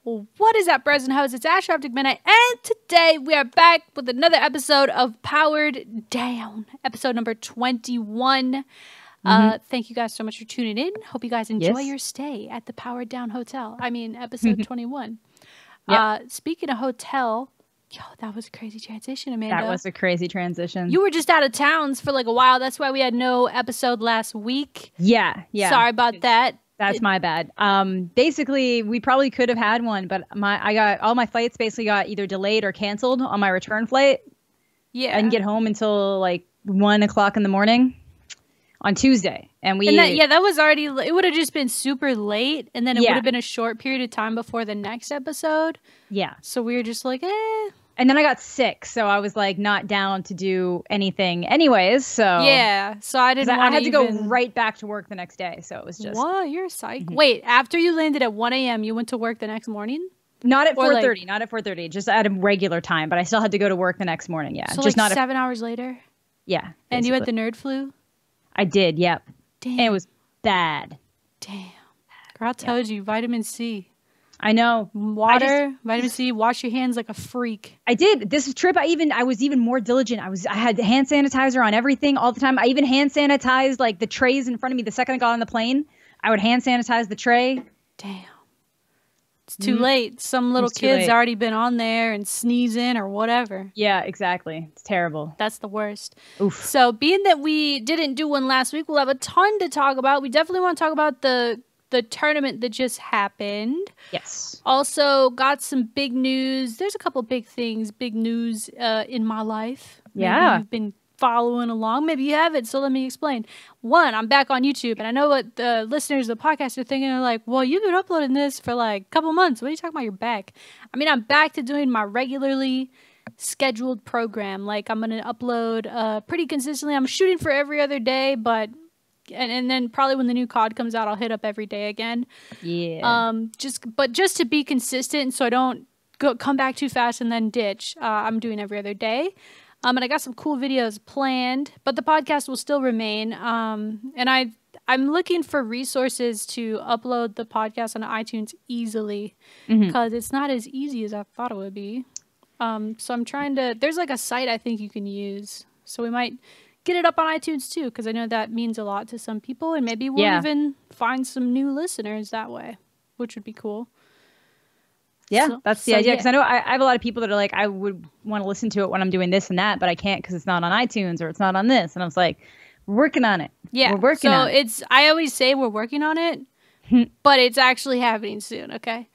Well, what is up, bros and hoes? It's Ash OpTic Midnight, and today we are back with another episode of Powered Down, episode number 21. Thank you guys so much for tuning in. Hope you guys enjoy your stay at the Powered Down Hotel. I mean, episode 21. Speaking of hotel, yo, that was a crazy transition, Amanda. That was a crazy transition. You were just out of towns for like a while. That's why we had no episode last week. Yeah. Sorry about that. That's my bad. Basically, we probably could have had one, but I got all my flights basically got either delayed or canceled on my return flight. Yeah. I didn't get home until like 1 o'clock in the morning on Tuesday. And that was already, it would have just been super late, and then it would have been a short period of time before the next episode. Yeah. So we were just like, And then I got sick, so I was like not down to do anything anyways. So yeah, so I didn't want to. I had to go right back to work the next day, so it was just. What? You're psych. Wait, after you landed at 1 a.m., you went to work the next morning? Not at 4:30. Not at 4:30. Just at a regular time, but I still had to go to work the next morning. Yeah, so just like not 7 hours later. Yeah, basically. And you had the nerd flu. I did. Yep. Damn. And it was bad. Damn. Girl, I told you, vitamin C. I know. Water, vitamin C, wash your hands like a freak. I did. This trip, I was even more diligent. I had hand sanitizer on everything all the time. I even hand sanitized like the trays in front of me the second I got on the plane. I would hand sanitize the tray. Damn. It's too late. Some little kid's already been on there and sneezing or whatever. Yeah, exactly. It's terrible. That's the worst. Oof. So being that we didn't do one last week, we'll have a ton to talk about. We definitely want to talk about the tournament that just happened. Yes. Also got some big news. There's a couple big things, big news in my life. Yeah. Maybe you've been following along. Maybe you haven't, so let me explain. One, I'm back on YouTube, and I know what the listeners of the podcast are thinking. They're like, well, you've been uploading this for like a couple months. What are you talking about? You're back. I mean, I'm back to doing my regularly scheduled program. Like, I'm going to upload pretty consistently. I'm shooting for every other day, but and then probably when the new CoD comes out, I'll hit up every day again. Yeah. Just to be consistent, so I don't come back too fast and then ditch. I'm doing every other day. And I got some cool videos planned, but the podcast will still remain. And I'm looking for resources to upload the podcast on iTunes easily, because it's not as easy as I thought it would be. So I'm trying to. There's like a site I think you can use, so we might get it up on iTunes too, because I know that means a lot to some people, and maybe we'll even find some new listeners that way, which would be cool. Yeah, that's the idea. Because I know I have a lot of people that are like, I would want to listen to it when I'm doing this and that, but I can't because it's not on iTunes or it's not on this. And I was like, we're working on it. Yeah, we're working on it. I always say we're working on it, but it's actually happening soon. Okay.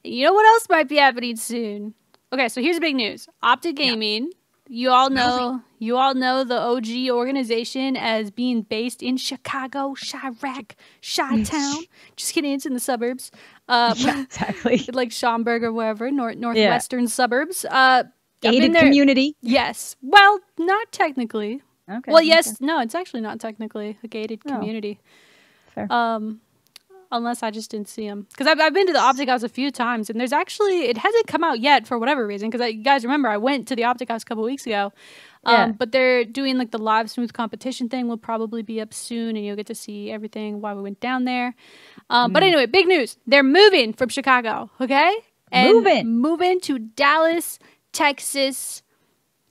You know what else might be happening soon? Okay, so here's big news. OpTic Gaming. Yeah. You all know the OG organization as being based in Chicago, Chirac, Chi-Town. Just kidding, it's in the suburbs. Yeah, exactly. Like Schaumburg or wherever, northwestern suburbs. Gated community. Yes. Well, not technically. Okay. Well, yes. No, it's actually not technically a gated community. Fair. Unless I just didn't see them. Because I've been to the OpTic House a few times, and there's actually, it hasn't come out yet for whatever reason. Because you guys remember, I went to the OpTic House a couple weeks ago. But they're doing like the live smooth competition thing will probably be up soon, and you'll get to see everything while we went down there. But anyway, big news. They're moving from Chicago, okay? And moving to Dallas, Texas.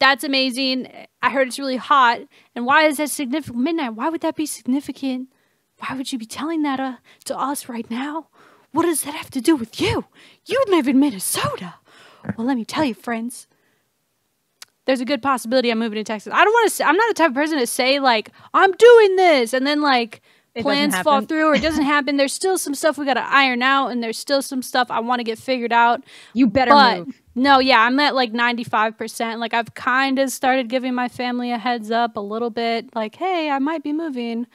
That's amazing. I heard it's really hot. And why is that significant? MiDNiTE, why would that be significant? Why would you be telling that to us right now? What does that have to do with you? You live in Minnesota. Well, let me tell you, friends. There's a good possibility I'm moving to Texas. I don't want to say, I'm not the type of person to say, like, I'm doing this, and then, like, plans fall through or it doesn't happen. There's still some stuff we got to iron out, and there's still some stuff I want to get figured out. You better move. No, yeah, I'm at, like, 95%. Like, I've kind of started giving my family a heads up a little bit. Like, hey, I might be moving.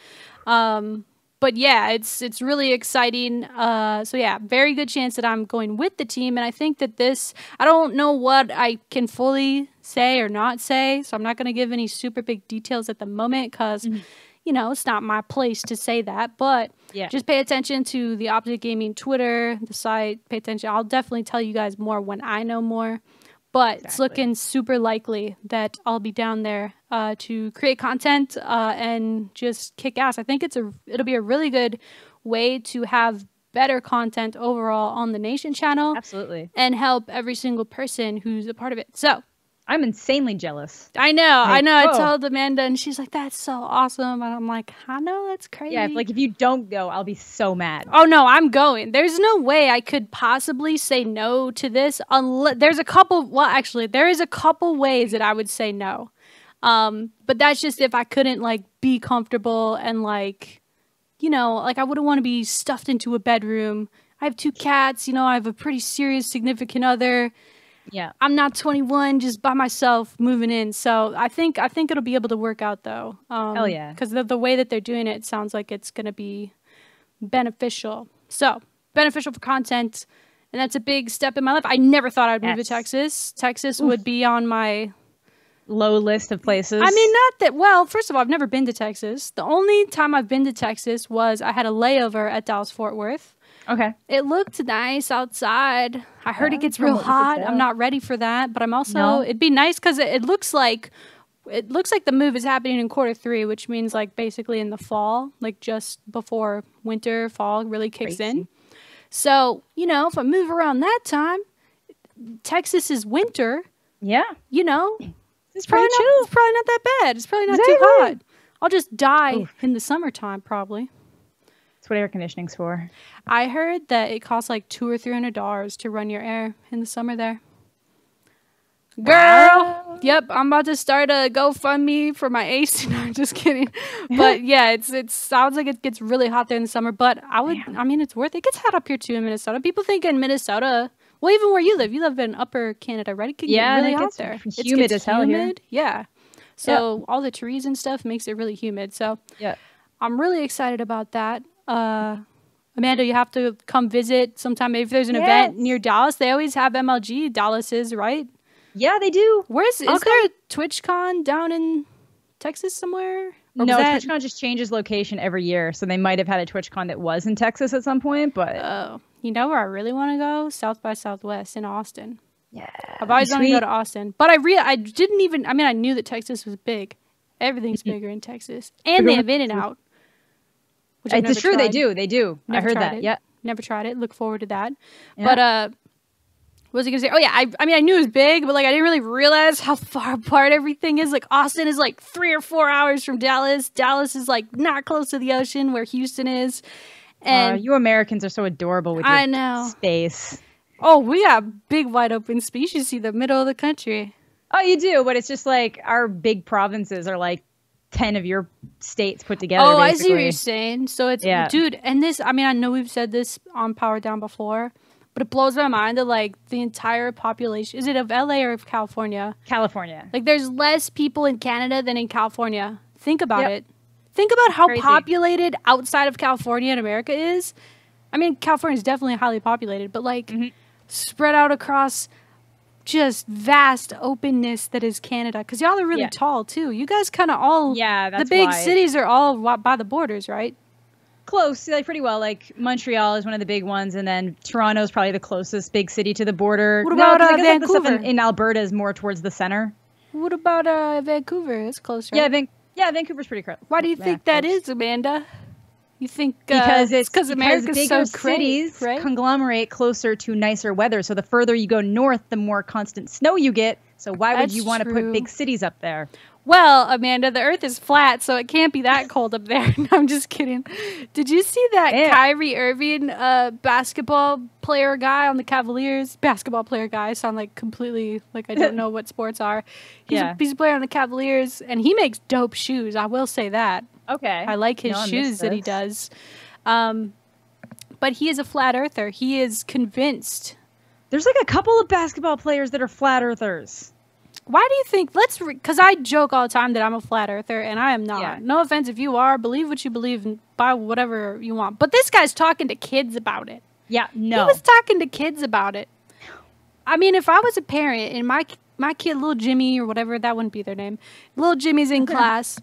But yeah, it's really exciting. So yeah, very good chance that I'm going with the team. And I think that I don't know what I can fully say or not say. So I'm not going to give any super big details at the moment because, you know, it's not my place to say that. But just pay attention to the OpTic Gaming Twitter, the site. Pay attention. I'll definitely tell you guys more when I know more. But it's looking super likely that I'll be down there to create content and just kick ass. I think it'll be a really good way to have better content overall on the Nation channel. Absolutely. And help every single person who's a part of it. So I'm insanely jealous. I know. I told Amanda, and she's like, "That's so awesome," and I'm like, "I know, that's crazy." Yeah, if you don't go, I'll be so mad. Oh no, I'm going. There's no way I could possibly say no to this. Unless there's a couple. Well, actually, there is a couple ways that I would say no. But that's just if I couldn't like be comfortable and like, you know, like I wouldn't want to be stuffed into a bedroom. I have 2 cats. You know, I have a pretty serious significant other. Yeah. I'm not 21, just by myself moving in. So I think it'll be able to work out though. Hell yeah. Because the way that they're doing it sounds like it's going to be beneficial. So beneficial for content. And that's a big step in my life. I never thought I'd move to Texas. Texas would be on my low list of places. I mean, not that, well, first of all, I've never been to Texas. The only time I've been to Texas was I had a layover at Dallas-Fort Worth. Okay. It looked nice outside. I heard it gets real hot. I'm not ready for that, but I'm also, it'd be nice because it looks like the move is happening in Q3, which means like basically in the fall, like just before winter, fall really kicks in. So, you know, if I move around that time, Texas is winter. Yeah. You know, it's probably chill. It's probably not that bad. It's probably not too hot. I'll just die in the summertime probably. That's what air conditioning's for. I heard that it costs like $200 or $300 to run your air in the summer there. Girl, wow. Yep, I'm about to start a GoFundMe for my AC. No, I'm just kidding. But yeah, it sounds like it gets really hot there in the summer. But I mean, it's worth it. It gets hot up here too in Minnesota. People think in Minnesota, well, even where you live in Upper Canada, right? It can get really hot there. It's humid as hell here. Yeah. So all the trees and stuff makes it really humid. So I'm really excited about that. Amanda, you have to come visit sometime. Maybe if there's an event near Dallas, they always have MLG Dallases, right? Yeah, they do. Is there a TwitchCon down in Texas somewhere? No, TwitchCon just changes location every year. So they might have had a TwitchCon that was in Texas at some point, but you know where I really want to go? South by Southwest in Austin. Yeah, I've always wanted to go to Austin, but I didn't even. I mean, I knew that Texas was big. Everything's bigger in Texas, and they have In-N-Out. It's true. They do. I heard that. Yeah. Never tried it. Look forward to that. Yeah. But what was I gonna say? Oh yeah, I mean I knew it was big, but like I didn't really realize how far apart everything is. Like Austin is like 3 or 4 hours from Dallas. Dallas is like not close to the ocean where Houston is. And you Americans are so adorable with your space. Oh, we got big wide open space. You see the middle of the country. Oh, you do, but it's just like our big provinces are like 10 of your states put together. Oh, basically. I see what you're saying. So it's dude, and this, I mean, I know we've said this on Power Down before, but it blows my mind that like the entire population, is it of LA or of California? California. Like there's less people in Canada than in California. Think about it. Think about how populated outside of California and America is. I mean, California is definitely highly populated, but like spread out across just vast openness that is Canada. Because y'all are really tall too. You guys kind of all, that's the big cities are all by the borders, right? Close, like pretty well. Like Montreal is one of the big ones, and then Toronto is probably the closest big city to the border. What about Vancouver? Like the stuff in Alberta is more towards the center. What about Vancouver? It's closer. Yeah, Vancouver's pretty close. Why do you think that is, Amanda? You think because America's bigger so great, cities right? Conglomerate closer to nicer weather. So the further you go north, the more constant snow you get. So why would you want to put big cities up there? Well, Amanda, the Earth is flat, so it can't be that cold up there. No, I'm just kidding. Did you see that Kyrie Irving basketball player guy on the Cavaliers? Basketball player guy. I sound like completely like I don't know what sports are. He's a player on the Cavaliers, and he makes dope shoes. I will say that. Okay. I like his shoes that he does. But he is a flat earther. He is convinced. There's like a couple of basketball players that are flat earthers. Why do you think, because I joke all the time that I'm a flat earther, and I am not. Yeah. No offense if you are. Believe what you believe and buy whatever you want. But this guy's talking to kids about it. Yeah, no. He was talking to kids about it. I mean, if I was a parent and my kid, little Jimmy or whatever, that wouldn't be their name. Little Jimmy's in class,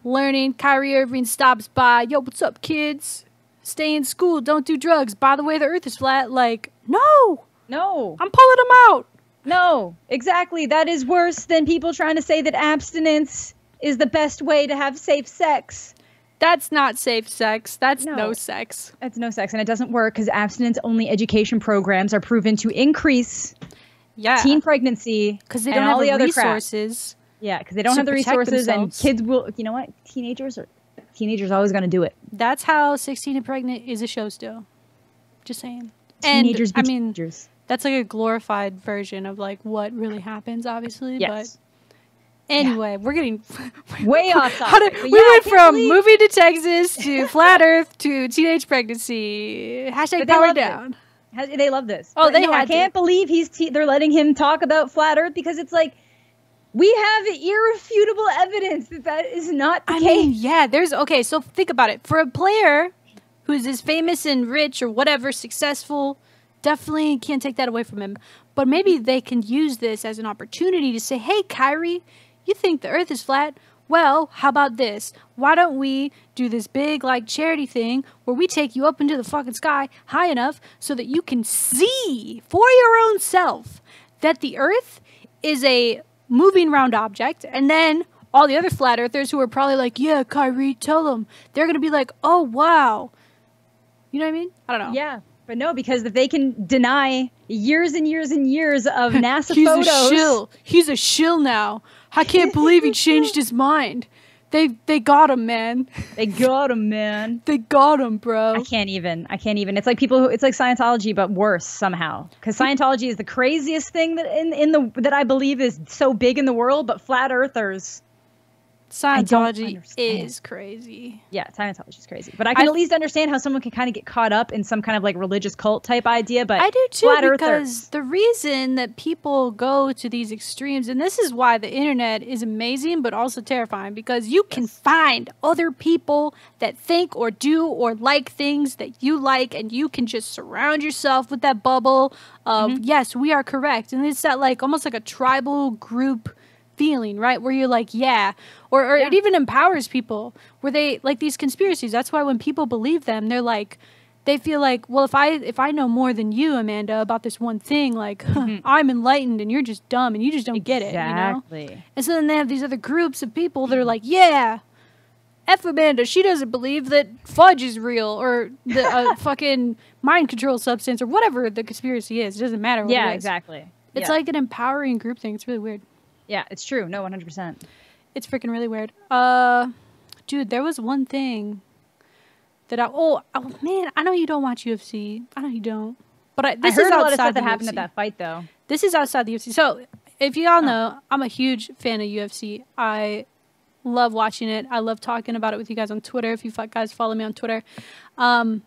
learning. Kyrie Irving stops by. Yo, what's up, kids? Stay in school. Don't do drugs. By the way, the earth is flat. Like, no. No. I'm pulling them out. No, exactly. That is worse than people trying to say that abstinence is the best way to have safe sex. That's not safe sex. That's no sex. That's no sex, and it doesn't work because abstinence-only education programs are proven to increase teen pregnancy because they don't have the resources. Yeah, because they don't have the resources, and kids will. You know what? Teenagers always going to do it. That's how 16 and Pregnant is a show still. Just saying. Teenagers, and, teenagers. That's like a glorified version of like what really happens, obviously. Yes. But anyway, we're getting way off topic. We went from moving to Texas to flat Earth to teenage pregnancy. Hashtag power down. They love this. Oh, I can't believe they're letting him talk about flat Earth because it's like we have irrefutable evidence that is not the case. Okay, so think about it. For a player who's as famous and rich or whatever, successful, definitely can't take that away from him. But maybe they can use this as an opportunity to say, hey, Kyrie, you think the Earth is flat? Well, how about this? Why don't we do this big, like, charity thing where we take you up into the fucking sky high enough so that you can see for your own self that the Earth is a moving round object, and then all the other flat earthers who are probably like, yeah, Kyrie, tell them. They're going to be like, oh, wow. You know what I mean? I don't know. Yeah, but no, because if they can deny years and years and years of NASA photos. A shill. He's a shill now. I can't believe he changed his mind. They got him, man. They got him, man. They got him, bro. I can't even. It's like it's like Scientology, but worse somehow. Because Scientology is the craziest thing that I believe is so big in the world, but flat earthers. Scientology is crazy. Yeah, Scientology is crazy. But I can at least understand how someone can kind of get caught up in some kind of like religious cult type idea. But I do too, because the reason that people go to these extremes, and this is why the internet is amazing, but also terrifying, because you can find other people that think or do or like things that you like, and you can just surround yourself with that bubble of, yes, we are correct. And it's that like almost like a tribal group feeling, right? Where you're like, yeah. Or it even empowers people where they like these conspiracies. That's why when people believe them, they're like, they feel like, well, if I know more than you, Amanda, about this one thing, like I'm enlightened and you're just dumb and you just don't get it, you know? And so then they have these other groups of people that are like, yeah, F Amanda, she doesn't believe that fudge is real or the fucking mind control substance or whatever the conspiracy is. It doesn't matter what it is. Exactly. It's like an empowering group thing. It's really weird. Yeah, it's true. No, 100%. It's freaking really weird. Dude, there was one thing that oh man, I know you don't watch UFC. I know you don't. But this is outside a lot of stuff the that happened UFC. at that fight, though. This is outside the UFC. So, if y'all know, I'm a huge fan of UFC. I love watching it. I love talking about it with you guys on Twitter. If you guys follow me on Twitter. So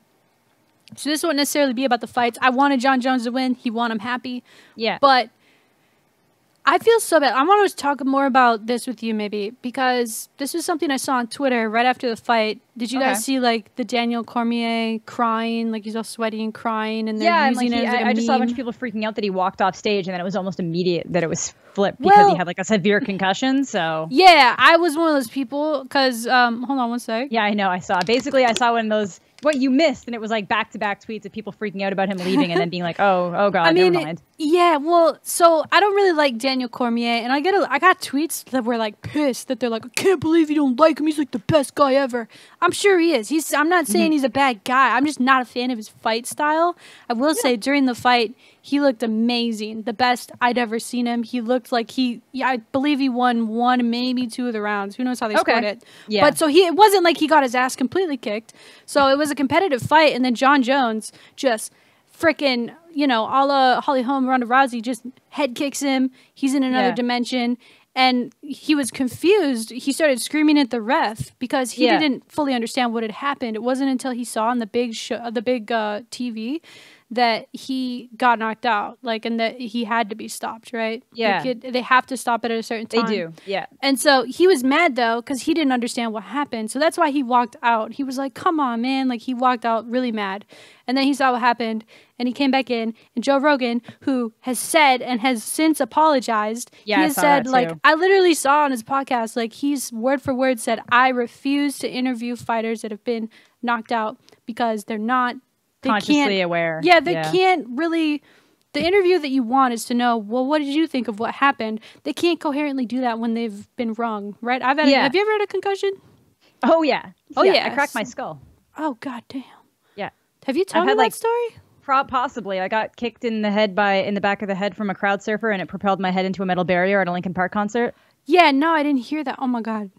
this won't necessarily be about the fights. I wanted John Jones to win. He won. I'm happy. Yeah. But I feel so bad. I want to talk more about this with you maybe because this was something I saw on Twitter right after the fight. Did you guys see like the Daniel Cormier crying, like he's all sweaty and crying, and they're using it as like a I just saw a bunch of people freaking out that he walked off stage, and then it was almost immediate that it was flipped because he had like a severe concussion. So yeah, I was one of those people because hold on one sec. Yeah, I know. I saw one of those. What you missed, and it was like back-to-back tweets of people freaking out about him leaving, and then being like, "Oh God, never mind." Yeah, well, so I don't really like Daniel Cormier, and I got tweets that were like pissed that they're like, "I can't believe you don't like him. He's like the best guy ever." I'm sure he is. I'm not saying he's a bad guy. I'm just not a fan of his fight style. I will say during the fight, he looked amazing. The best I'd ever seen him. He looked like I believe he won one, maybe two of the rounds. Who knows how they scored it. Yeah. But so it wasn't like he got his ass completely kicked. So it was a competitive fight. And then John Jones just freaking, a la Holly Holm, Ronda Rousey, just head kicks him. He's in another dimension. And he was confused. He started screaming at the ref because he didn't fully understand what had happened. It wasn't until he saw on the big TV that he got knocked out, and that he had to be stopped, right? Yeah. They have to stop it at a certain time. They do, yeah. And so he was mad, though, because he didn't understand what happened. So that's why he walked out. He was like, come on, man. Like, he walked out really mad. And then he saw what happened, and he came back in. And Joe Rogan, who has said and has since apologized, he has said, I literally saw on his podcast, he's word for word said, I refuse to interview fighters that have been knocked out because they're not consciously aware. Yeah, they can't really. The interview that you want is to know, well, what did you think of what happened? They can't coherently do that when they've been wrong, right? Have you ever had a concussion? Oh yeah. Oh yeah. I cracked my skull. Oh god damn. Yeah. Have you told me that story? Possibly. I got kicked in the back of the head from a crowd surfer, and it propelled my head into a metal barrier at a Linkin Park concert. Yeah, no, I didn't hear that. Oh my god.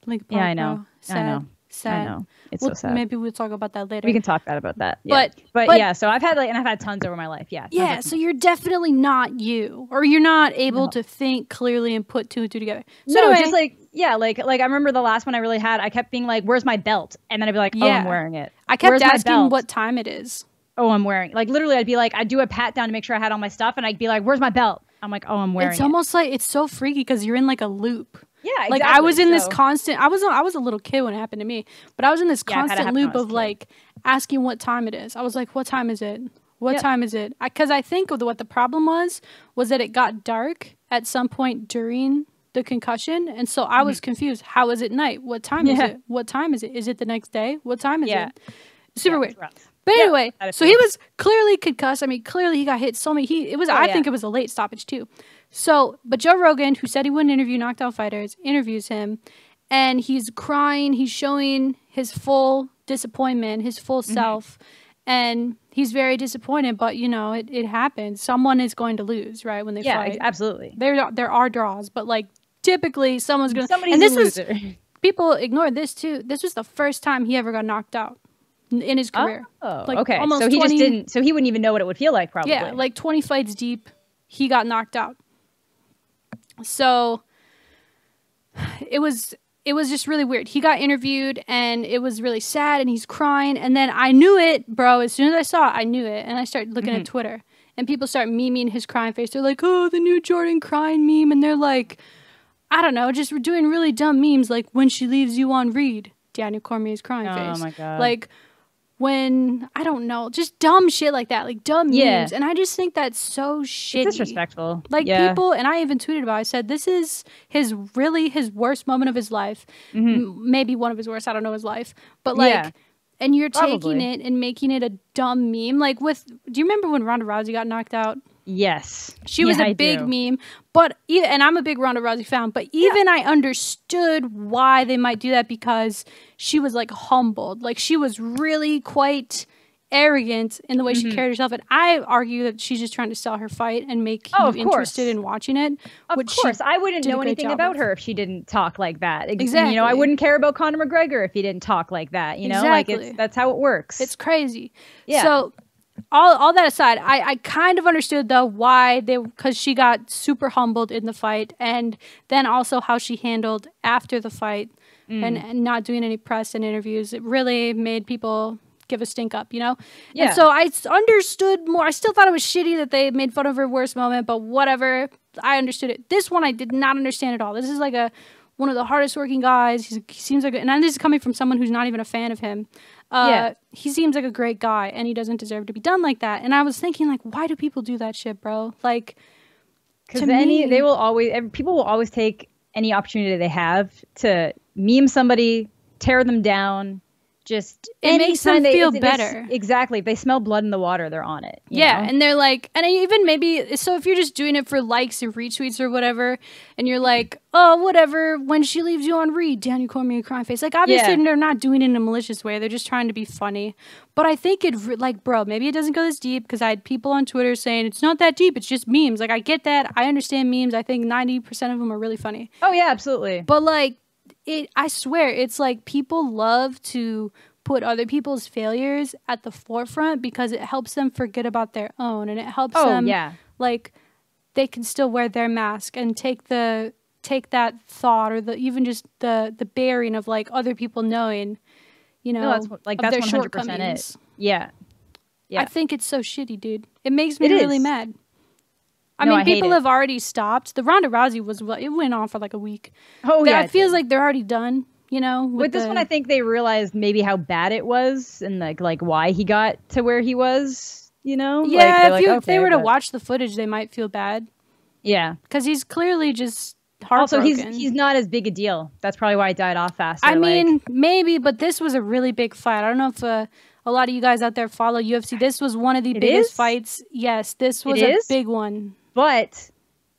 Linkin Park, yeah, I know. Sad. I know. Sad. I know. It's so sad. Maybe we'll talk about that later. We can talk about that. Yeah. But yeah, so I've had tons over my life. Yeah. Yeah, so you're definitely not you, or you're not able to think clearly and put two and two together. So no, anyway, just like I remember the last one I really had, I kept being like, "Where's my belt?" And then I'd be like, "Oh, I'm wearing it." I kept asking what time it is. Oh, I'm wearing. Like literally, I'd be like, I'd do a pat down to make sure I had all my stuff, and I'd be like, "Where's my belt?" I'm like, "Oh, I'm wearing it." It's almost like it's so freaky because you're in like a loop. Yeah, exactly. Like I was in this constant. I was a little kid when it happened to me, but I was in this constant loop of like asking what time it is. I was like, "What time is it? What time is it?" Because I think what the problem was that it got dark at some point during the concussion, and so I was confused. How is it night? What time is it? What time is it? Is it the next day? What time is it? Super weird. But anyway, so he was clearly concussed. I mean, clearly he got hit so many. I think it was a late stoppage too. So, but Joe Rogan, who said he wouldn't interview knocked out fighters, interviews him, and he's crying. He's showing his full disappointment, his full self, and he's very disappointed. But you know, it happens. Someone is going to lose, right? When they fight, absolutely. There are draws, but like typically someone's going to. Somebody's a loser. People ignore this too. This was the first time he ever got knocked out in his career. Oh, like okay. So he just didn't. So he wouldn't even know what it would feel like, probably. Yeah, like 20 fights deep, he got knocked out. So it was just really weird. He got interviewed and it was really sad and he's crying. And then I knew it, bro. As soon as I saw it, I knew it. And I started looking at Twitter and people start memeing his crying face. They're like, "Oh, the new Jordan crying meme." And they're like, I don't know, just doing really dumb memes like when she leaves you on read, Daniel Cormier's crying face. Oh my God. Like when, I don't know, just dumb shit like that, like dumb memes. And I just think that's so shitty. It's disrespectful. Like people, and I even tweeted about it, I said, this is his worst moment of his life. Maybe one of his worst, I don't know his life. But like, and you're taking it and making it a dumb meme. Like do you remember when Ronda Rousey got knocked out? Yes. She was a big meme, but and I'm a big Ronda Rousey fan, but even I understood why they might do that because she was like humbled. Like she was really quite arrogant in the way she carried herself. And I argue that she's just trying to sell her fight and make you interested in watching it. Of course. I wouldn't know anything about her if she didn't talk like that. Exactly. You know, I wouldn't care about Conor McGregor if he didn't talk like that. You know, like that's how it works. It's crazy. Yeah. So all that aside, I kind of understood though why because she got super humbled in the fight, and then also how she handled after the fight and not doing any press and interviews. It really made people give a stink up, you know? Yeah. And so I understood more. I still thought it was shitty that they made fun of her worst moment, but whatever. I understood it. This one I did not understand at all. This is like one of the hardest working guys. He seems like, and this is coming from someone who's not even a fan of him. He seems like a great guy, and he doesn't deserve to be done like that. And I was thinking, like, why do people do that shit, bro? Like, because people will always take any opportunity they have to meme somebody, tear them down. Just it makes them feel better. Exactly. If they smell blood in the water, they're on it. You know? And they're like, and even maybe, so if you're just doing it for likes and retweets or whatever, and you're like, oh, whatever, when she leaves you on read, Daniel Cormier crying face. Like, obviously, they're not doing it in a malicious way. They're just trying to be funny. But I think like, bro, maybe it doesn't go this deep, because I had people on Twitter saying, it's not that deep, it's just memes. Like, I get that. I understand memes. I think 90% of them are really funny. Oh, yeah, absolutely. But, like, I swear, it's like people love to put other people's failures at the forefront because it helps them forget about their own, and it helps them like they can still wear their mask and take that thought or even just the bearing of like other people knowing, you know, that's their 100% shortcomings. it. Yeah. I think it's so shitty, dude. It makes me really mad. I mean, people have already stopped. The Ronda Rousey it went on for like a week. Oh, yeah. It feels like they're already done, you know? With this one, I think they realized maybe how bad it was and like why he got to where he was, you know? Yeah, if they were to watch the footage, they might feel bad. Yeah. Because he's clearly just heartbroken. Also, he's not as big a deal. That's probably why he died off faster. I mean, maybe, but this was a really big fight. I don't know if a lot of you guys out there follow UFC. This was one of the biggest fights. Yes, this was a big one. But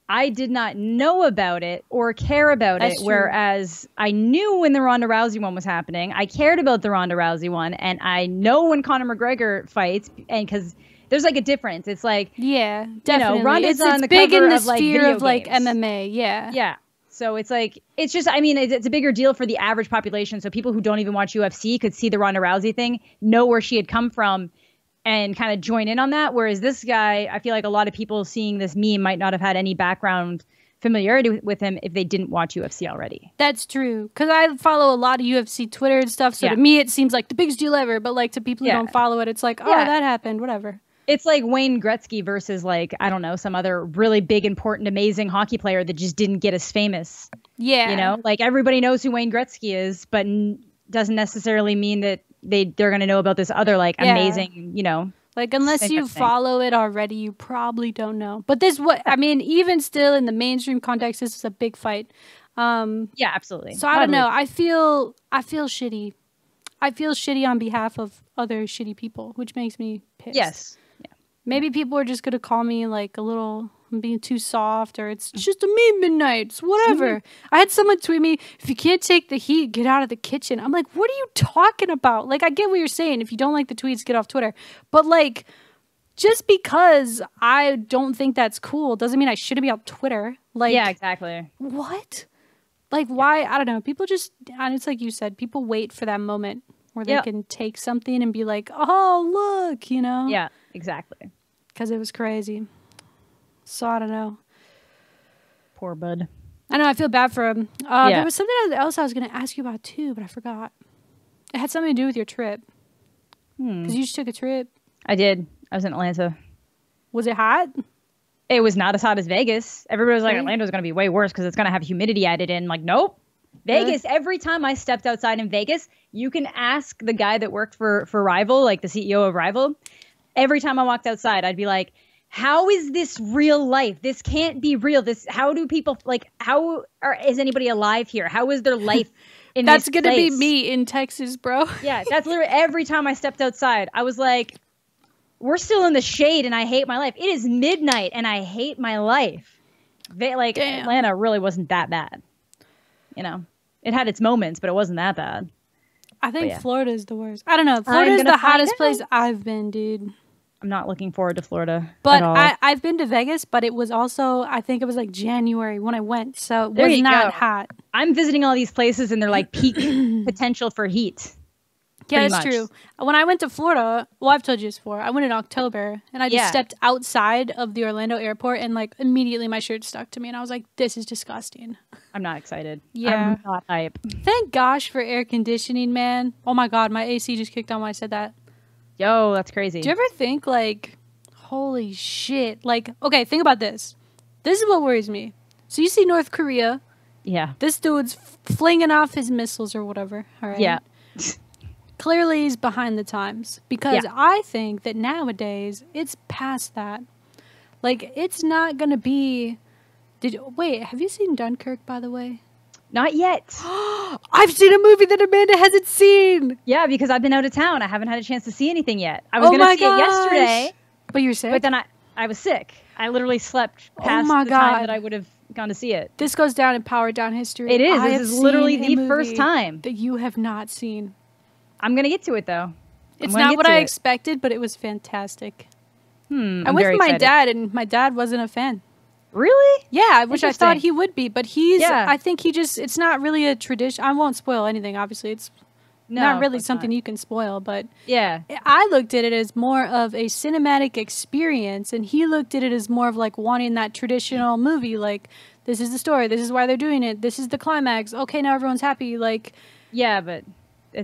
I did not know about it or care about That's it, true. whereas I knew when the Ronda Rousey one was happening. I cared about the Ronda Rousey one, and I know when Conor McGregor fights, and because there's like a difference. It's like, Yeah, definitely. Ronda's on the big cover in the of like sphere video of like games. MMA. Yeah. Yeah. So it's like, it's just, I mean, it's a bigger deal for the average population. So people who don't even watch UFC could see the Ronda Rousey thing, know where she had come from, and kind of join in on that. Whereas this guy, I feel like a lot of people seeing this meme might not have had any background familiarity with him if they didn't watch UFC already. That's true. Because I follow a lot of UFC Twitter and stuff. So to me, it seems like the biggest deal ever. But like to people who don't follow it, it's like, oh, that happened. Whatever. It's like Wayne Gretzky versus like, I don't know, some other really big, important, amazing hockey player that just didn't get as famous. Yeah. You know, like everybody knows who Wayne Gretzky is, but doesn't necessarily mean that they're going to know about this other like amazing, you know. Like unless you follow it already, you probably don't know. But this, I mean, even still in the mainstream context, this is a big fight. Yeah, absolutely. So I don't know. I feel shitty. I feel shitty on behalf of other shitty people, which makes me pissed. Yes. Maybe people are just going to call me like a little, I'm being too soft, or it's just a MiDNiTE. It's whatever. I had someone tweet me, if you can't take the heat, get out of the kitchen. I'm like, what are you talking about? Like, I get what you're saying. If you don't like the tweets, get off Twitter. But like, just because I don't think that's cool doesn't mean I shouldn't be on Twitter. Like, yeah, exactly. What? Like, why? I don't know. People just, and it's like you said, people wait for that moment where they can take something and be like, oh, look, you know? Yeah, exactly. Because it was crazy. So I don't know. Poor bud. I know. I feel bad for him. There was something else I was going to ask you about too, but I forgot. It had something to do with your trip. Because you just took a trip. I did. I was in Atlanta. Was it hot? It was not as hot as Vegas. Everybody was like, Atlanta's going to be way worse because it's going to have humidity added in. Like, nope. Vegas, every time I stepped outside in Vegas, you can ask the guy that worked for Rival, like the CEO of Rival. Every time I walked outside, I'd be like, how is this real life? This can't be real. How do people, like, is anybody alive here? How is their life in this place? That's going to be me in Texas, bro. Yeah, that's literally every time I stepped outside. I was like, we're still in the shade and I hate my life. It is midnight and I hate my life. Atlanta really wasn't that bad. You know, it had its moments, but it wasn't that bad. I think Florida is the worst. I don't know. Florida is the hottest place I've been, dude. I'm not looking forward to Florida. But I've been to Vegas, but it was also, I think it was like January when I went. So it was not hot. I'm visiting all these places and they're like peak potential for heat. Yeah, that's true. When I went to Florida, well, I've told you this before. I went in October and I just stepped outside of the Orlando airport and like immediately my shirt stuck to me and I was like, this is disgusting. I'm not excited. Yeah. I'm not hype. Thank gosh for air conditioning, man. Oh my God, my AC just kicked on when I said that. Yo, that's crazy. Do you ever think like, holy shit. Like, okay, think about this. This is what worries me. So you see North Korea. Yeah. This dude's flinging off his missiles or whatever. All right. Yeah. Clearly he's behind the times because I think that nowadays it's past that. Like, it's not going to be... Wait, have you seen Dunkirk, by the way? Not yet. I've seen a movie that Amanda hasn't seen. Yeah, because I've been out of town. I haven't had a chance to see anything yet. I was going to see it yesterday. But you're sick? But then I was sick. I literally slept past the time that I would have gone to see it. This goes down in Power Down history. It is. This is literally the first time. That you have not seen. I'm going to get to it, though. It's not what I expected, but it was fantastic. I went with my dad, and my dad wasn't a fan. Really? Yeah, which I thought he would be, but I think he just, it's not really a tradition. I won't spoil anything, obviously. It's not really something you can spoil, but I looked at it as more of a cinematic experience, and he looked at it as more of like wanting that traditional movie, like, this is the story, this is why they're doing it, this is the climax, okay, now everyone's happy, like. Yeah, but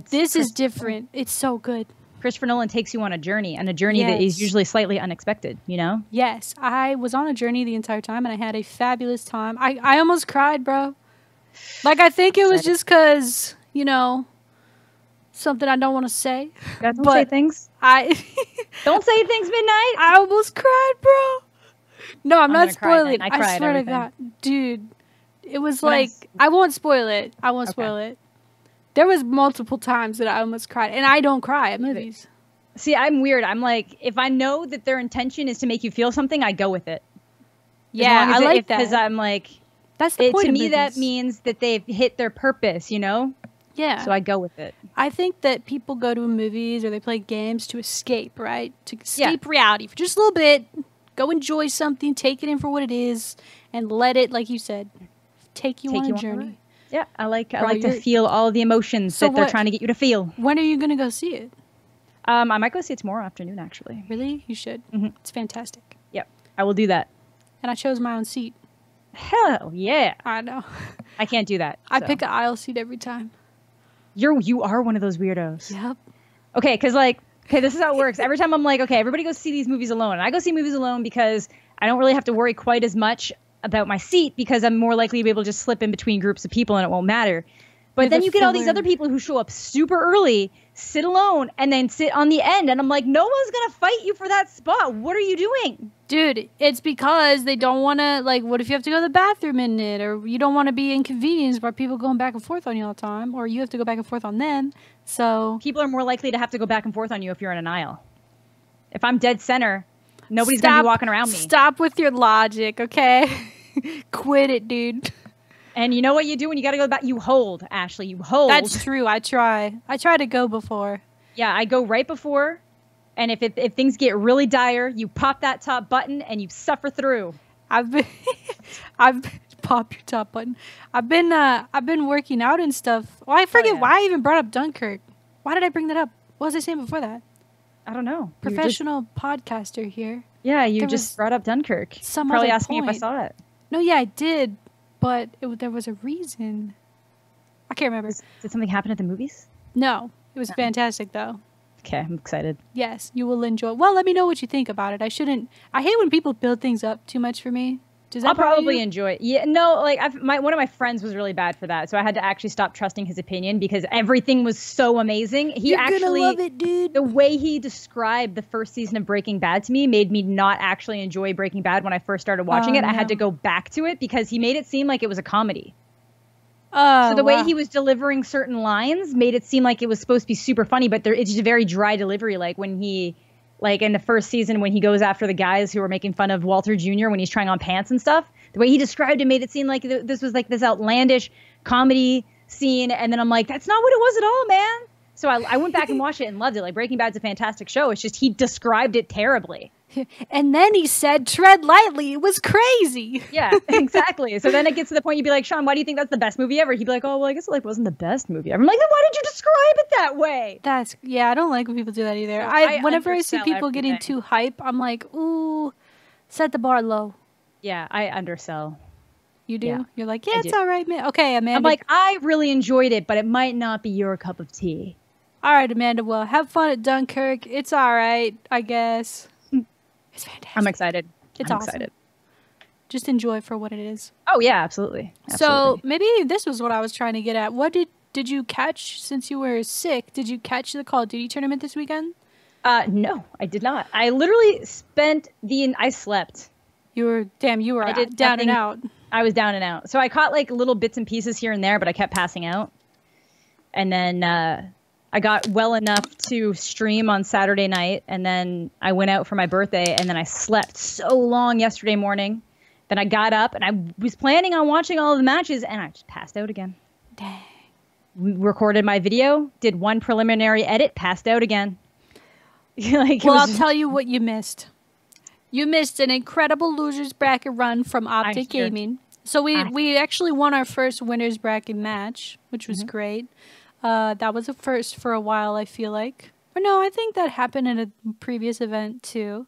this is different. It's so good. Christopher Nolan takes you on a journey, that is usually slightly unexpected, you know? Yes. I was on a journey the entire time, and I had a fabulous time. I almost cried, bro. Like, I think it was just because, you know, something I don't want to say. Don't say things. Don't say things, MiDNiTE. I almost cried, bro. No, I'm not spoiling. I swear to God. Dude, it was like, I won't spoil it. I won't spoil it. There was multiple times that I almost cried. And I don't cry at movies. See, I'm weird. I'm like, if I know that their intention is to make you feel something, I go with it. Yeah, I like that. Because I'm like, that's the point to of me, movies. that means that they've hit their purpose, you know? Yeah. So I go with it. I think that people go to movies or they play games to escape, right? To escape reality for just a little bit. Go enjoy something, take it in for what it is, and let it, like you said, take you on a journey. Yeah, I like to feel all of the emotions that they're trying to get you to feel. When are you going to go see it? I might go see it tomorrow afternoon, actually. Really? You should. It's fantastic. Yep, I will do that. And I chose my own seat. Hell yeah. I know. I can't do that. I pick an aisle seat every time. You are one of those weirdos. Yep. Okay, because this is how it works. Every time I'm like, okay, everybody go see these movies alone. And I go see movies alone because I don't really have to worry quite as much about my seat because I'm more likely to be able to just slip in between groups of people and it won't matter. But then you get all these other people who show up super early, sit alone, and then sit on the end. And I'm like, no one's going to fight you for that spot. What are you doing? Dude, it's because they don't want to, like, what if you have to go to the bathroom in it? Or you don't want to be inconvenienced by people going back and forth on you all the time. Or you have to go back and forth on them. So people are more likely to have to go back and forth on you if you're in an aisle. If I'm dead center, nobody's going to be walking around me. Stop with your logic, okay? Quit it, dude. And you know what you do when you got to go back? You hold, Ashley. You hold. That's true. I try to go before. Yeah, I go right before. And if things get really dire, you pop that top button and you suffer through. I've pop your top button. I've been working out and stuff. Well, I forget why I even brought up Dunkirk. Why did I bring that up? What was I saying before that? I don't know. Professional podcaster here. Yeah, you just brought up Dunkirk. Probably asked me if I saw it. No, yeah, I did. But there was a reason. I can't remember. Did something happen at the movies? No. It was fantastic, though. Okay, I'm excited. Yes, you will enjoy. Well, let me know what you think about it. I hate when people build things up too much for me. I'll probably enjoy it. Yeah, no, like one of my friends was really bad for that, so I had to actually stop trusting his opinion because everything was so amazing. You're gonna love it, dude. The way he described the first season of Breaking Bad to me made me not actually enjoy Breaking Bad when I first started watching it. I had to go back to it because he made it seem like it was a comedy. So the way he was delivering certain lines made it seem like it was supposed to be super funny, but it's just a very dry delivery. Like when he. Like in the first season when he goes after the guys who were making fun of Walter Jr. when he's trying on pants and stuff, the way he described it made it seem like this was like this outlandish comedy scene. And then I'm like, that's not what it was at all, man. So I went back and watched it and loved it. Like Breaking Bad's a fantastic show. It's just he described it terribly. And then he said, tread lightly. It was crazy. Yeah, exactly. So then it gets to the point you'd be like, Sean, why do you think that's the best movie ever? He'd be like, oh, well, I guess it wasn't the best movie ever. I'm like, then why did you describe it that way? I don't like when people do that either. So whenever I see people getting too hype, I'm like, ooh, set the bar low. Yeah, I undersell. You do? Yeah, you're like, yeah, it's all right, man. Okay, Amanda. I'm like, I really enjoyed it, but it might not be your cup of tea. All right, Amanda. Well, have fun at Dunkirk. It's all right, I guess. It's fantastic. I'm excited. It's awesome. Excited. Just enjoy it for what it is. Oh, yeah, absolutely. So maybe this was what I was trying to get at. What did you catch since you were sick? Did you catch the Call of Duty tournament this weekend? No, I did not. I literally I slept. You were down and out. I was down and out. So I caught like little bits and pieces here and there, but I kept passing out. And then I got well enough to stream on Saturday night, and then I went out for my birthday, and then I slept so long yesterday morning. Then I got up, and I was planning on watching all of the matches, and I just passed out again. Dang. Recorded my video, did one preliminary edit, passed out again. I'll tell you what you missed. You missed an incredible losers bracket run from OpTic Gaming. So we actually won our first winners bracket match, which was great. That was a first for a while, I feel like. Or no, I think that happened in a previous event too.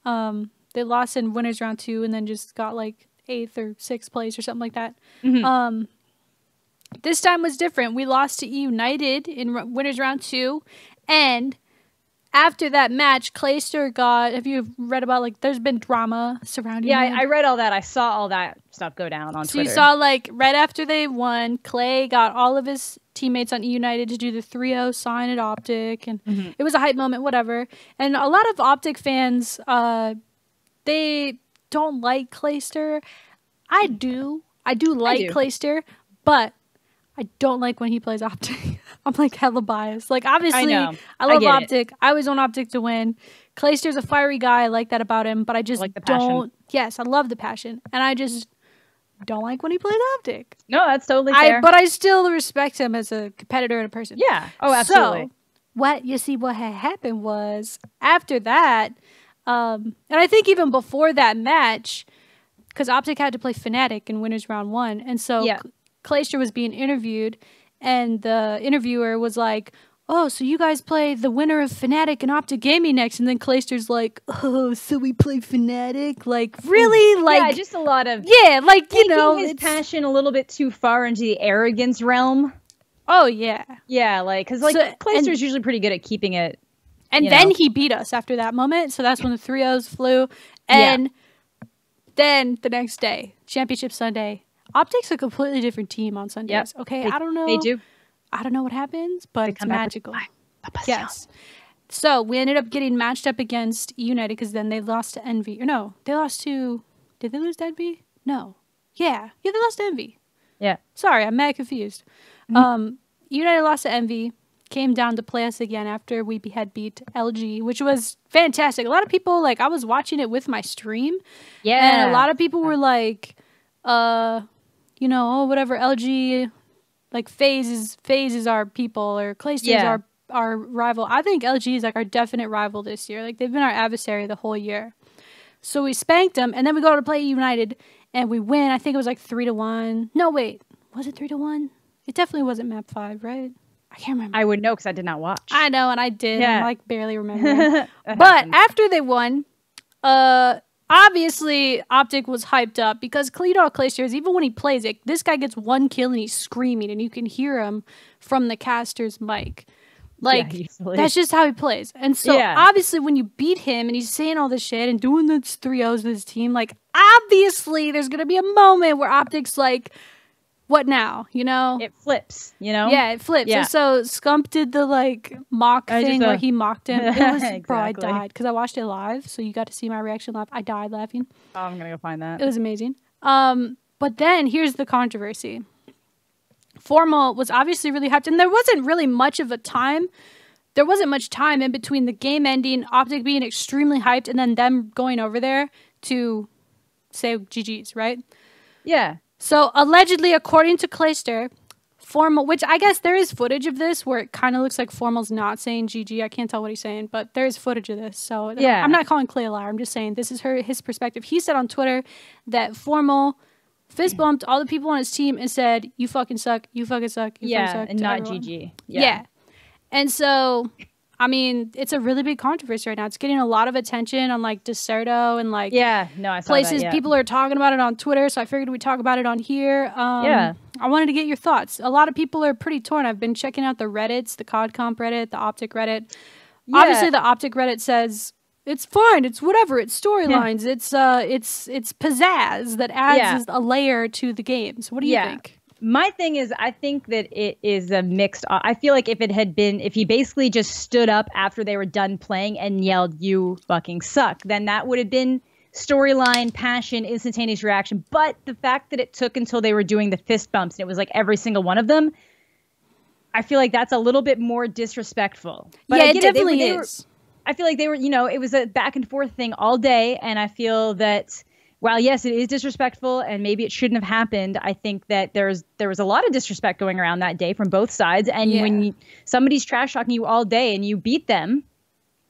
They lost in winners round 2 and then just got like 8th or 6th place or something like that. This time was different. We lost to eUnited in winners round 2, and after that match, Clayster got. Have you read about like? There's been drama surrounding. Yeah, I read all that. I saw all that stuff go down on Twitter. So you saw like right after they won, Clay got all of his teammates on eUnited to do the 3-0 sign at OpTic, and it was a hype moment, whatever. And a lot of OpTic fans, they don't like Clayster. I do like Clayster, but I don't like when he plays OpTic. I'm like hella biased. Like obviously, I love OpTic. I always want OpTic to win. Clayster's a fiery guy. I like that about him, but I just like the passion. don't. Yes, I love the passion, and I just don't like when he plays OpTic. No, that's totally fair. But I still respect him as a competitor and a person. Yeah. Oh, absolutely. So, what had happened was after that, and I think even before that match, because OpTic had to play Fnatic in Winners Round 1, and so Clayster was being interviewed, and the interviewer was like, "Oh, so you guys play the winner of Fnatic and OpTic Gaming next?" And then Clayster's like, "Oh, so we play Fnatic? Like, really? Like, yeah, just a lot of like taking his passion a little bit too far into the arrogance realm." Oh yeah, yeah, like because like Clayster's usually pretty good at keeping it. And then he beat us after that moment, so that's when the 3-0s flew, and then the next day, Championship Sunday, OpTic's a completely different team on Sundays. Yep. Okay, I don't know. They do. I don't know what happens, but it's magical. Yes. So we ended up getting matched up against eUnited because then they lost to Envy. Or no, they lost to... Did they lose to Envy? No. Yeah, they lost to Envy. Yeah. Sorry, I'm mad confused. eUnited lost to Envy, came down to play us again after we had beat LG, which was fantastic. A lot of people, like, I was watching it with my stream. Yeah. And a lot of people were like, you know, oh, whatever, LG... Like FaZe is our people, or Clayster's our rival. I think LG is like our definite rival this year. Like they've been our adversary the whole year. So we spanked them, and then we go to play eUnited, and we win. I think it was like 3-1. No, wait, was it 3-1? It definitely wasn't map 5, right? I can't remember. I would know because I did not watch. I know, and I did. Yeah. I'm like barely remembering. But after they won, obviously, OpTic was hyped up because Clayster, even when he plays it, this guy gets one kill and he's screaming, and you can hear him from the caster's mic. Like, that's just how he plays. And so, obviously, when you beat him and he's saying all this shit and doing the 3-0s with his team, like, obviously, there's going to be a moment where OpTic's like, what now? You know? It flips, you know? Yeah, it flips. Yeah. And so Scump did the like mock thing where he mocked him. It was, exactly. Bro, I died because I watched it live, so you got to see my reaction live. I died laughing. Oh, I'm gonna go find that. It was amazing. But then here's the controversy. Formal was obviously really hyped, and there wasn't really much of a time. There wasn't much time in between the game ending, OpTic being extremely hyped, and then them going over there to say GG's, right? Yeah. So, allegedly, according to Clayster, Formal, which I guess there is footage of this where it kind of looks like Formal's not saying GG. I can't tell what he's saying, but there is footage of this. So, yeah. I'm not calling Clay a liar. I'm just saying this is his perspective. He said on Twitter that Formal fist bumped all the people on his team and said, "You fucking suck. You fucking suck. You fucking suck." And not everyone. GG. Yeah. And so... I mean, it's a really big controversy right now. It's getting a lot of attention on like Deserto and like I saw places. That, People are talking about it on Twitter, so I figured we'd talk about it on here. I wanted to get your thoughts. A lot of people are pretty torn. I've been checking out the Reddits, the CoD Comp Reddit, the OpTic Reddit. Yeah. Obviously, the OpTic Reddit says it's fine, it's whatever, it's storylines, it's pizzazz that adds a layer to the game. So what do you think? My thing is, I think that it is a mixed... I feel like if he basically just stood up after they were done playing and yelled, "You fucking suck," then that would have been storyline, passion, instantaneous reaction. But the fact that it took until they were doing the fist bumps and it was like every single one of them, I feel like that's a little bit more disrespectful. But it definitely is. I feel like they were, it was a back and forth thing all day, and I feel that... While, yes, it is disrespectful and maybe it shouldn't have happened, I think that there was a lot of disrespect going around that day from both sides. And when somebody's trash talking you all day and you beat them,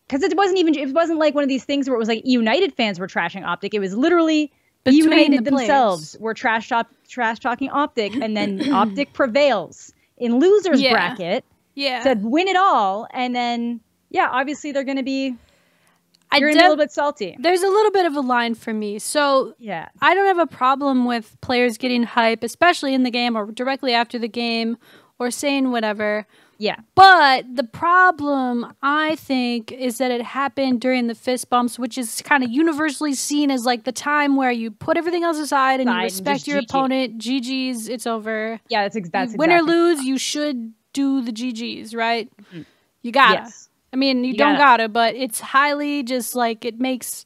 because it wasn't like one of these things where it was like eUnited fans were trashing OpTic. It was literally eUnited themselves were trash talking OpTic, and then OpTic prevails in losers bracket to win it all. And then, obviously they're going to be... You're gonna be a little bit salty. There's a little bit of a line for me. So I don't have a problem with players getting hype, especially in the game or directly after the game or saying whatever. Yeah. But the problem, I think, is that it happened during the fist bumps, which is kind of universally seen as like the time where you put everything else aside and you respect your opponent. GG's, it's over. Yeah, that's exactly. Win or lose, you should do the GG's, right? You gotta. Yes. I mean, you don't gotta, but it's highly just like it makes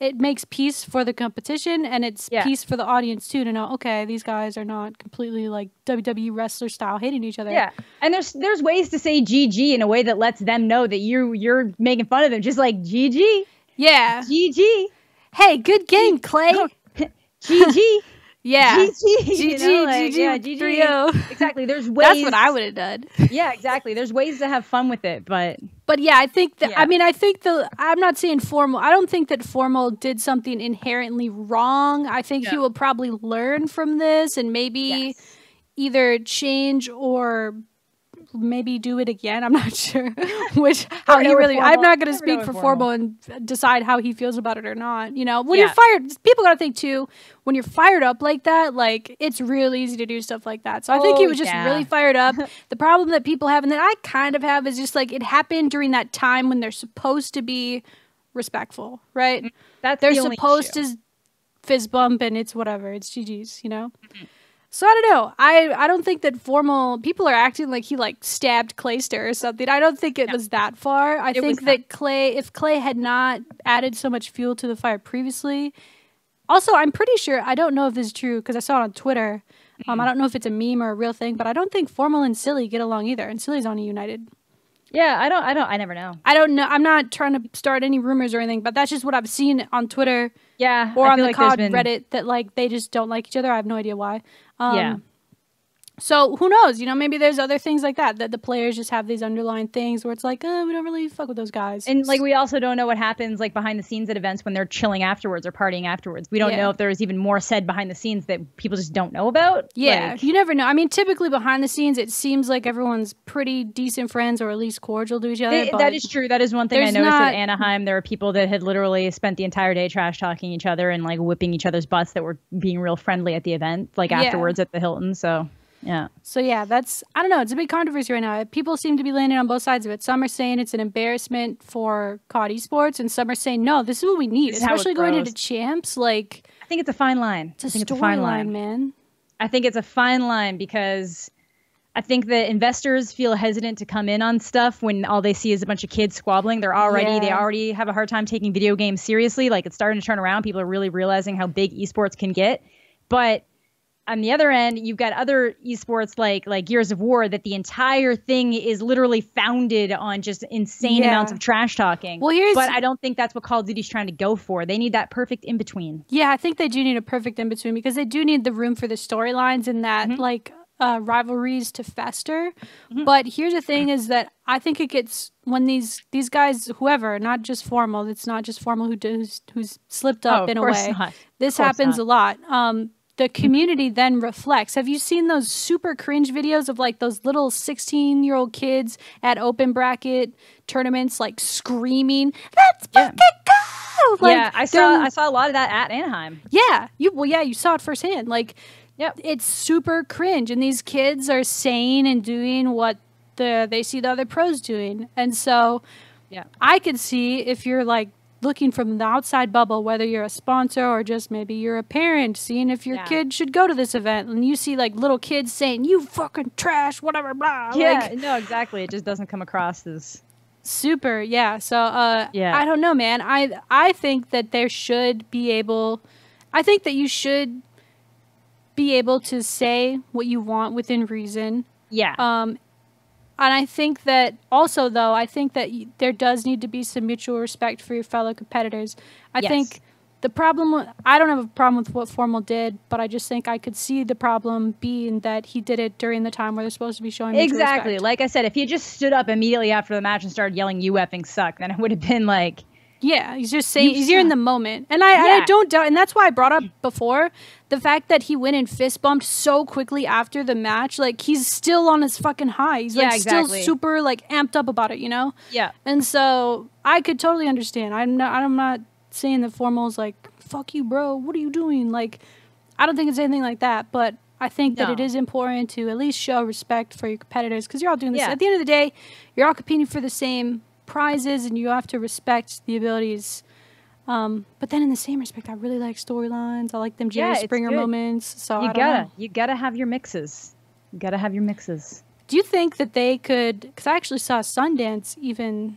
it makes peace for the competition, and it's peace for the audience too, to know, okay, these guys are not completely like WWE wrestler style hating each other. Yeah, and there's ways to say GG in a way that lets them know that you're making fun of them, just like GG. Yeah. GG. Hey, good game, Clay. GG. Yeah. GG. GG. Yeah, GG. 3-0. Exactly. There's ways. That's what I would have done. Yeah, exactly. There's ways to have fun with it, but yeah, I think that, I mean, I'm not saying Formal. I don't think that Formal did something inherently wrong. I think he will probably learn from this and maybe either change or maybe do it again. I'm not sure I'm not going to speak for Formal and decide how he feels about it or not. You know, when you're fired, people got to think too, when you're fired up like that, like, it's real easy to do stuff like that. So I think he was just really fired up. The problem that people have, and that I kind of have, is just like, it happened during that time when they're supposed to be respectful, right? They're supposed to fist bump and it's whatever, it's GG's, you know? So I don't know. I don't think that Formal people are acting like he like stabbed Clayster or something. I don't think it was that far. I think that if Clay had not added so much fuel to the fire previously. Also, I'm pretty sure, I don't know if this is true because I saw it on Twitter. I don't know if it's a meme or a real thing, but I don't think Formal and Silly get along either. And Silly's on eUnited. Yeah, I never know. I don't know. I'm not trying to start any rumors or anything, but that's just what I've seen on Twitter. Yeah. Or on the CoD Reddit, that like they just don't like each other. I have no idea why. So who knows? You know, maybe there's other things like that the players just have these underlying things where it's like, oh, we don't really fuck with those guys. And like we also don't know what happens like behind the scenes at events when they're chilling afterwards or partying afterwards. We don't know if there's even more said behind the scenes that people just don't know about. Yeah, like, you never know. I mean, typically behind the scenes, it seems like everyone's pretty decent friends or at least cordial to each other. That is true. That is one thing I noticed at Anaheim. There were people that had literally spent the entire day trash talking each other and like whipping each other's butts that were being real friendly at the event, like afterwards at the Hilton. So. Yeah. So yeah, I don't know. It's a big controversy right now. People seem to be landing on both sides of it. Some are saying it's an embarrassment for CoD esports, and some are saying no, this is what we need, especially going into champs. Like, I think it's a fine line. It's a storyline, man. I think it's a fine line because I think that investors feel hesitant to come in on stuff when all they see is a bunch of kids squabbling. They already have a hard time taking video games seriously. Like, it's starting to turn around. People are really realizing how big esports can get, but on the other end, you've got other esports like Gears of War that the entire thing is literally founded on just insane amounts of trash talking. Well, but I don't think that's what Call of Duty's trying to go for. They need that perfect in between. Yeah, I think they do need a perfect in between because they do need the room for the storylines and that rivalries to fester. But here's the thing: is that I think it gets when these guys, whoever, not just Formal. It's not just Formal who's slipped up in a way. This happens a lot. The community then reflects. Have you seen those super cringe videos of like those little 16-year-old kids at open bracket tournaments like screaming, "Let's fucking go!" Like, I saw a lot of that at Anaheim. Yeah, you saw it firsthand. Like, it's super cringe, and these kids are saying and doing what they see the other pros doing, and so I could see if you're like looking from the outside bubble, whether you're a sponsor or just maybe you're a parent, seeing if your kid should go to this event, and you see like little kids saying, "You fucking trash," whatever, blah. Yeah, no, exactly. It just doesn't come across as super. Yeah. So, I don't know, man. I think that there should be able. I think that you should be able to say what you want within reason. Yeah. And I think that also, though, I think that there does need to be some mutual respect for your fellow competitors. I think the problem, I don't have a problem with what Formal did, but I just think I could see the problem being that he did it during the time where they're supposed to be showing mutual respect. Like I said, if he just stood up immediately after the match and started yelling, "You effing suck," then it would have been like... Yeah, he's just saying, he's here in the moment. And I don't doubt, and that's why I brought up before, the fact that he went and fist bumped so quickly after the match, like, he's still on his fucking high. He's still super, like, amped up about it, you know? Yeah. And so, I could totally understand. I'm not saying that Formal's like, "Fuck you, bro, what are you doing?" Like, I don't think it's anything like that, but I think that it is important to at least show respect for your competitors, because you're all doing this. At the end of the day, you're all competing for the same prizes, and you have to respect the abilities. But then in the same respect, I really like storylines. I like them Jerry Springer moments. So you gotta have your mixes. You gotta have your mixes. Do you think that they could? Because I actually saw Sundance even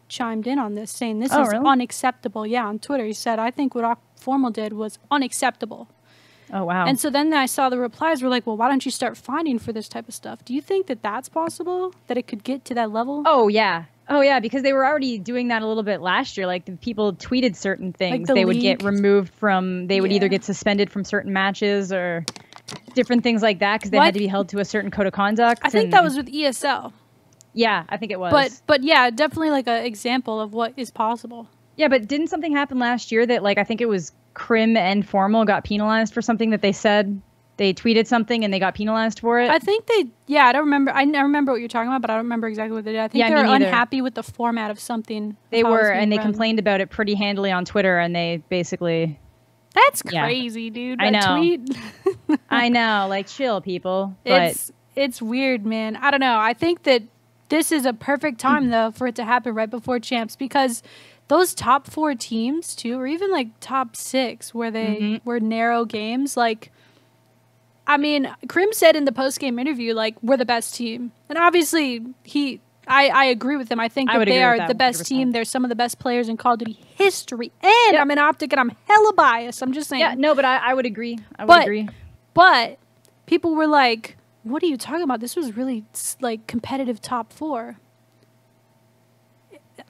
chimed in on this, saying this Oh, is really? unacceptable. Yeah, on Twitter, he said, I think what Formal did was unacceptable. Oh, wow. And so then I saw the replies were like, well, why don't you start fining for this type of stuff? Do you think that that's possible, that it could get to that level? Oh, yeah. Oh, yeah, because they were already doing that a little bit last year. Like, the people tweeted certain things. Like they league? would get removed from, they would either get suspended from certain matches or different things like that because they had to be held to a certain code of conduct. I think that was with ESL. Yeah, I think it was. But yeah, definitely like an example of what is possible. Yeah, but didn't something happen last year that, like, I think it was Crim and Formal got penalized for something that they said? They tweeted something and they got penalized for it? I think I don't remember. I remember what you're talking about, but I don't remember exactly what they did. I think they were unhappy with the format of something. They were, and they complained about it pretty handily on Twitter, and they basically... That's crazy, dude. I know. Tweet. I know. Like, chill, people. But it's weird, man. I don't know. I think that this is a perfect time, though, for it to happen right before Champs, because those top 4 teams, too, or even, like, top 6, where they were narrow games, like... I mean, Krim said in the post-game interview, like, we're the best team. And obviously, I agree with him. I think that they are the best 100%. Team. They're some of the best players in Call of Duty history. And I'm an OpTic, and I'm hella biased. I'm just saying. Yeah, no, but I would agree. I would agree. But people were like, what are you talking about? This was really, like, competitive top 4.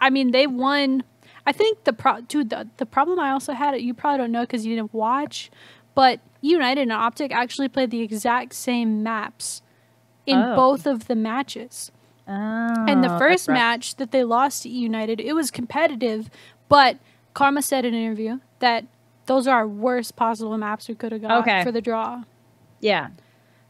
I mean, they won. I think the problem I also had, you probably don't know because you didn't watch, but eUnited and OpTic actually played the exact same maps in both of the matches. Oh, and the first match that they lost to eUnited, it was competitive, but Karma said in an interview that those are our worst possible maps we could have got for the draw. Yeah.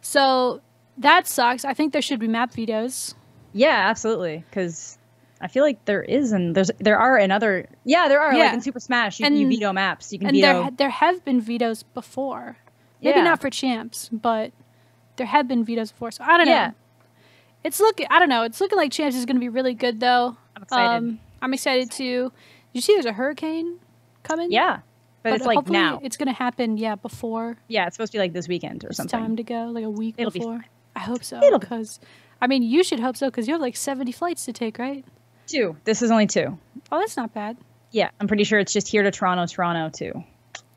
So that sucks. I think there should be map vetoes. Yeah, absolutely. Because I feel like there is, and there are in other. Yeah, there are. Like in Super Smash, you veto maps. You can veto. There have been vetoes before. Maybe not for Champs, but there have been vetoes before. So I don't know. It's looking. I don't know. It's looking like Champs is going to be really good, though. I'm excited. I'm excited too. Did you see? There's a hurricane coming. Yeah, but it's like now. It's going to happen. Yeah, before. Yeah, it's supposed to be like this weekend or something. It's time to go, like a week before. I hope so. It'll because, I mean, you should hope so because you have like 70 flights to take, right? 2. This is only 2. Oh, that's not bad. Yeah, I'm pretty sure it's just here to Toronto too.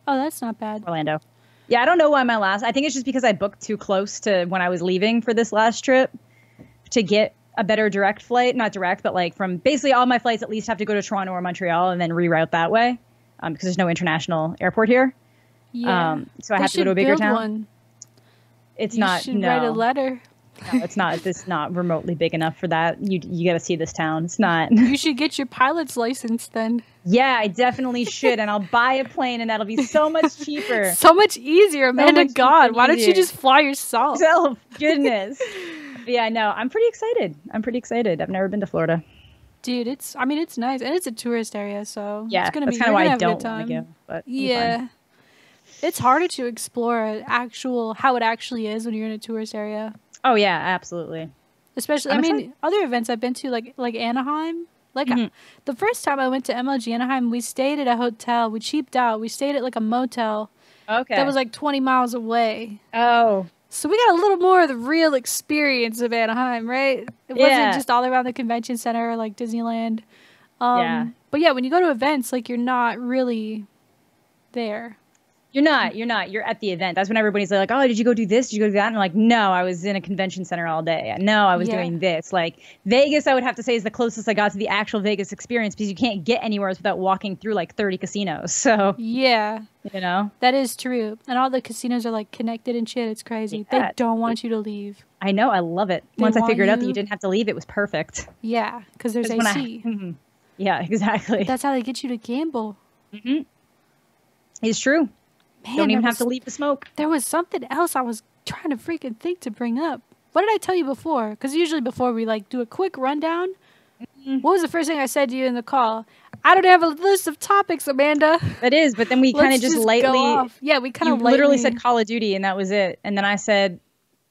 Oh, that's not bad. Orlando. Yeah, I don't know why I think it's just because I booked too close to when I was leaving for this last trip to get a better direct flight. Not direct, but like from basically all my flights at least have to go to Toronto or Montreal and then reroute that way because there's no international airport here. Yeah. So I have to go to a bigger town. One. It's you not. should write a letter. No, it's not. It's not remotely big enough for that. You got to see this town. It's not. You should get your pilot's license then. Yeah, I definitely should, and I'll buy a plane, and that'll be so much cheaper. So much easier, Amanda. God, why don't you just fly yourself? Goodness. But yeah, no, I'm pretty excited. I've never been to Florida. Dude, it's nice, and it's a tourist area, so yeah, it's gonna be. That's kind of why I don't want to go. But yeah, it's harder to explore how it actually is when you're in a tourist area. Oh yeah, absolutely. Especially, I mean, other events I've been to, like Anaheim. Like the first time I went to MLG Anaheim, we stayed at a hotel. We cheaped out. We stayed at like a motel. Okay. That was like 20 miles away. Oh. So we got a little more of the real experience of Anaheim, right? It wasn't just all around the convention center like Disneyland. But yeah, when you go to events, like you're not really there. You're not. You're at the event. That's when everybody's like, oh, did you go do this? Did you go do that? And I'm like, no, I was in a convention center all day. No, I was doing this. Like Vegas, I would have to say is the closest I got to the actual Vegas experience because you can't get anywhere without walking through like 30 casinos. So yeah, you know, that is true. And all the casinos are like connected and shit. It's crazy. Yeah. They don't want you to leave. I know. I love it. Once I figured out that you didn't have to leave, it was perfect. Yeah, because there's AC. Yeah, exactly. That's how they get you to gamble. It's true. Man, don't even have to leave the smoke. There was something else I was trying to freaking think to bring up. What did I tell you before? Because usually before we like do a quick rundown. What was the first thing I said to you in the call? I don't have a list of topics, Amanda. That is, but then we kind of just lightly. Yeah, we kind of literally said Call of Duty, and that was it. And then I said,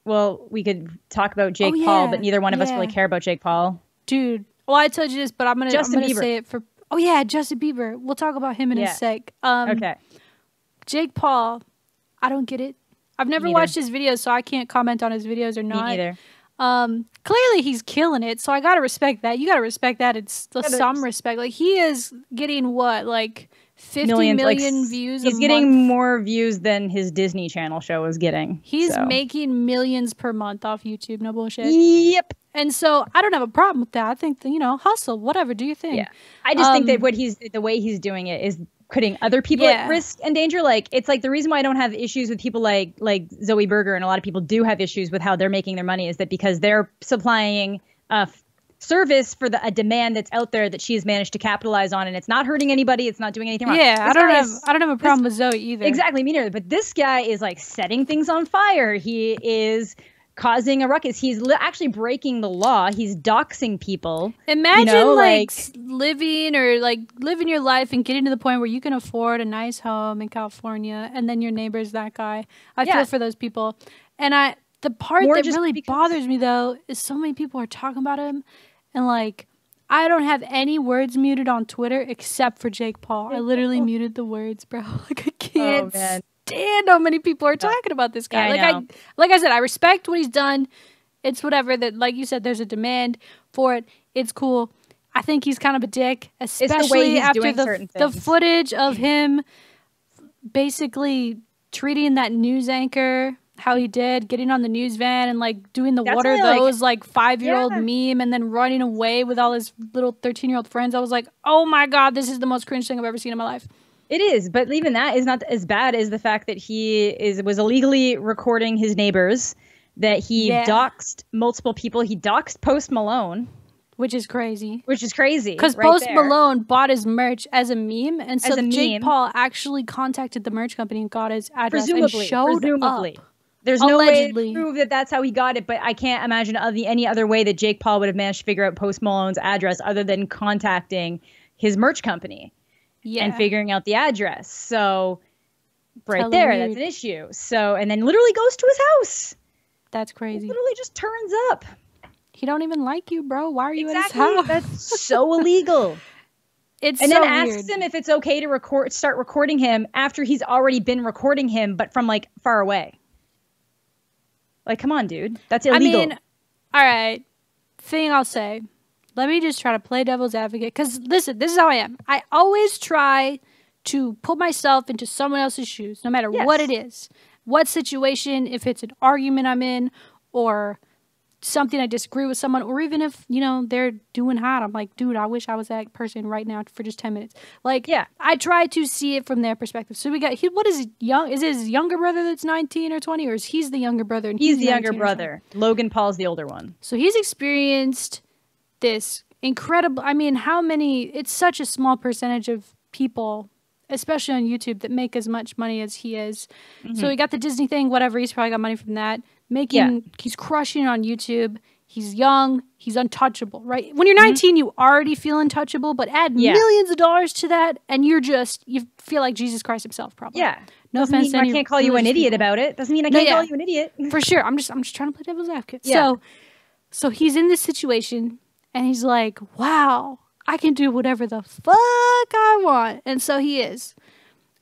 well, we could talk about Jake Paul, but neither one of us really care about Jake Paul. Dude, well, I told you this, but I'm gonna say it for. Oh yeah, Justin Bieber. We'll talk about him in a sec. Okay. Jake Paul, I don't get it. I've never watched his videos, so I can't comment on his videos or not. Me neither. Clearly he's killing it, so I gotta respect that. You gotta respect that. It's some respect. Like, he is getting what, like 50 million like, views he's getting more views than his Disney Channel show is getting. He's making millions per month off YouTube, no bullshit. Yep. And so I don't have a problem with that. I think that, you know, hustle, whatever, do your thing. Yeah. I just think that the way he's doing it is putting other people at risk and danger. Like, it's like the reason why I don't have issues with people like Zoe Berger, and a lot of people do have issues with how they're making their money, is that because they're supplying service for a demand that's out there that she has managed to capitalize on, and it's not hurting anybody, it's not doing anything wrong. Yeah, I don't have a problem with Zoe either. Exactly, me neither. But this guy is like setting things on fire. He is causing a ruckus. He's actually breaking the law. He's doxing people. Imagine living your life and getting to the point where you can afford a nice home in California, and then your neighbor's that guy. I feel for those people. And the part that really bothers me, though, is so many people are talking about him, and like, I don't have any words muted on Twitter except for Jake Paul. I literally muted the words, bro. Like, I can't stand how many people are talking about this guy. Like I said, I respect what he's done. It's whatever. That, like you said, there's a demand for it. It's cool. I think he's kind of a dick, especially after the footage of him basically treating that news anchor how he did, getting on the news van and like doing the water those like 5-year-old meme, and then running away with all his little 13-year-old friends. I was like, oh my God, this is the most cringe thing I've ever seen in my life. It is, but even that is not as bad as the fact that he was illegally recording his neighbors, that he doxed multiple people. He doxed Post Malone. Which is crazy. Because Post Malone bought his merch as a meme, and so Jake Paul actually contacted the merch company and got his address and showed up. There's no way to prove that that's how he got it, but I can't imagine any other way that Jake Paul would have managed to figure out Post Malone's address other than contacting his merch company and figuring out the address. So that's an issue. So, and then literally goes to his house. That's crazy. He literally just turns up. He don't even like you, bro. Why are you at his house? That's so illegal. And then asks him if it's okay to start recording him after he's already been recording him, but from like far away. Like, come on, dude. That's illegal. I mean, all right. Thing I'll say. Let me just try to play devil's advocate. Because, listen, this is how I am. I always try to put myself into someone else's shoes, no matter what it is. What situation, if it's an argument I'm in, or something I disagree with someone, or even if, you know, they're doing hot, I'm like, dude, I wish I was that person right now for just 10 minutes. Like, I try to see it from their perspective. So we got, what is he, young? Is his younger brother that's 19 or 20, or is he's the younger brother? And he's the younger brother. Logan Paul's the older one. So he's experienced this incredible, I mean, how many, it's such a small percentage of people, especially on YouTube, that make as much money as he is. So he got the Disney thing, whatever, he's probably got money from that. He's crushing it on YouTube. He's young. He's untouchable, right? When you're 19, you already feel untouchable, but add millions of dollars to that, and you feel like Jesus Christ himself, probably. Yeah. No offense to any I can't call you an idiot about it. Doesn't mean I can't call you an idiot. For sure. I'm just trying to play devil's advocate. Yeah. So he's in this situation, and he's like, wow, I can do whatever the fuck I want. And so he is.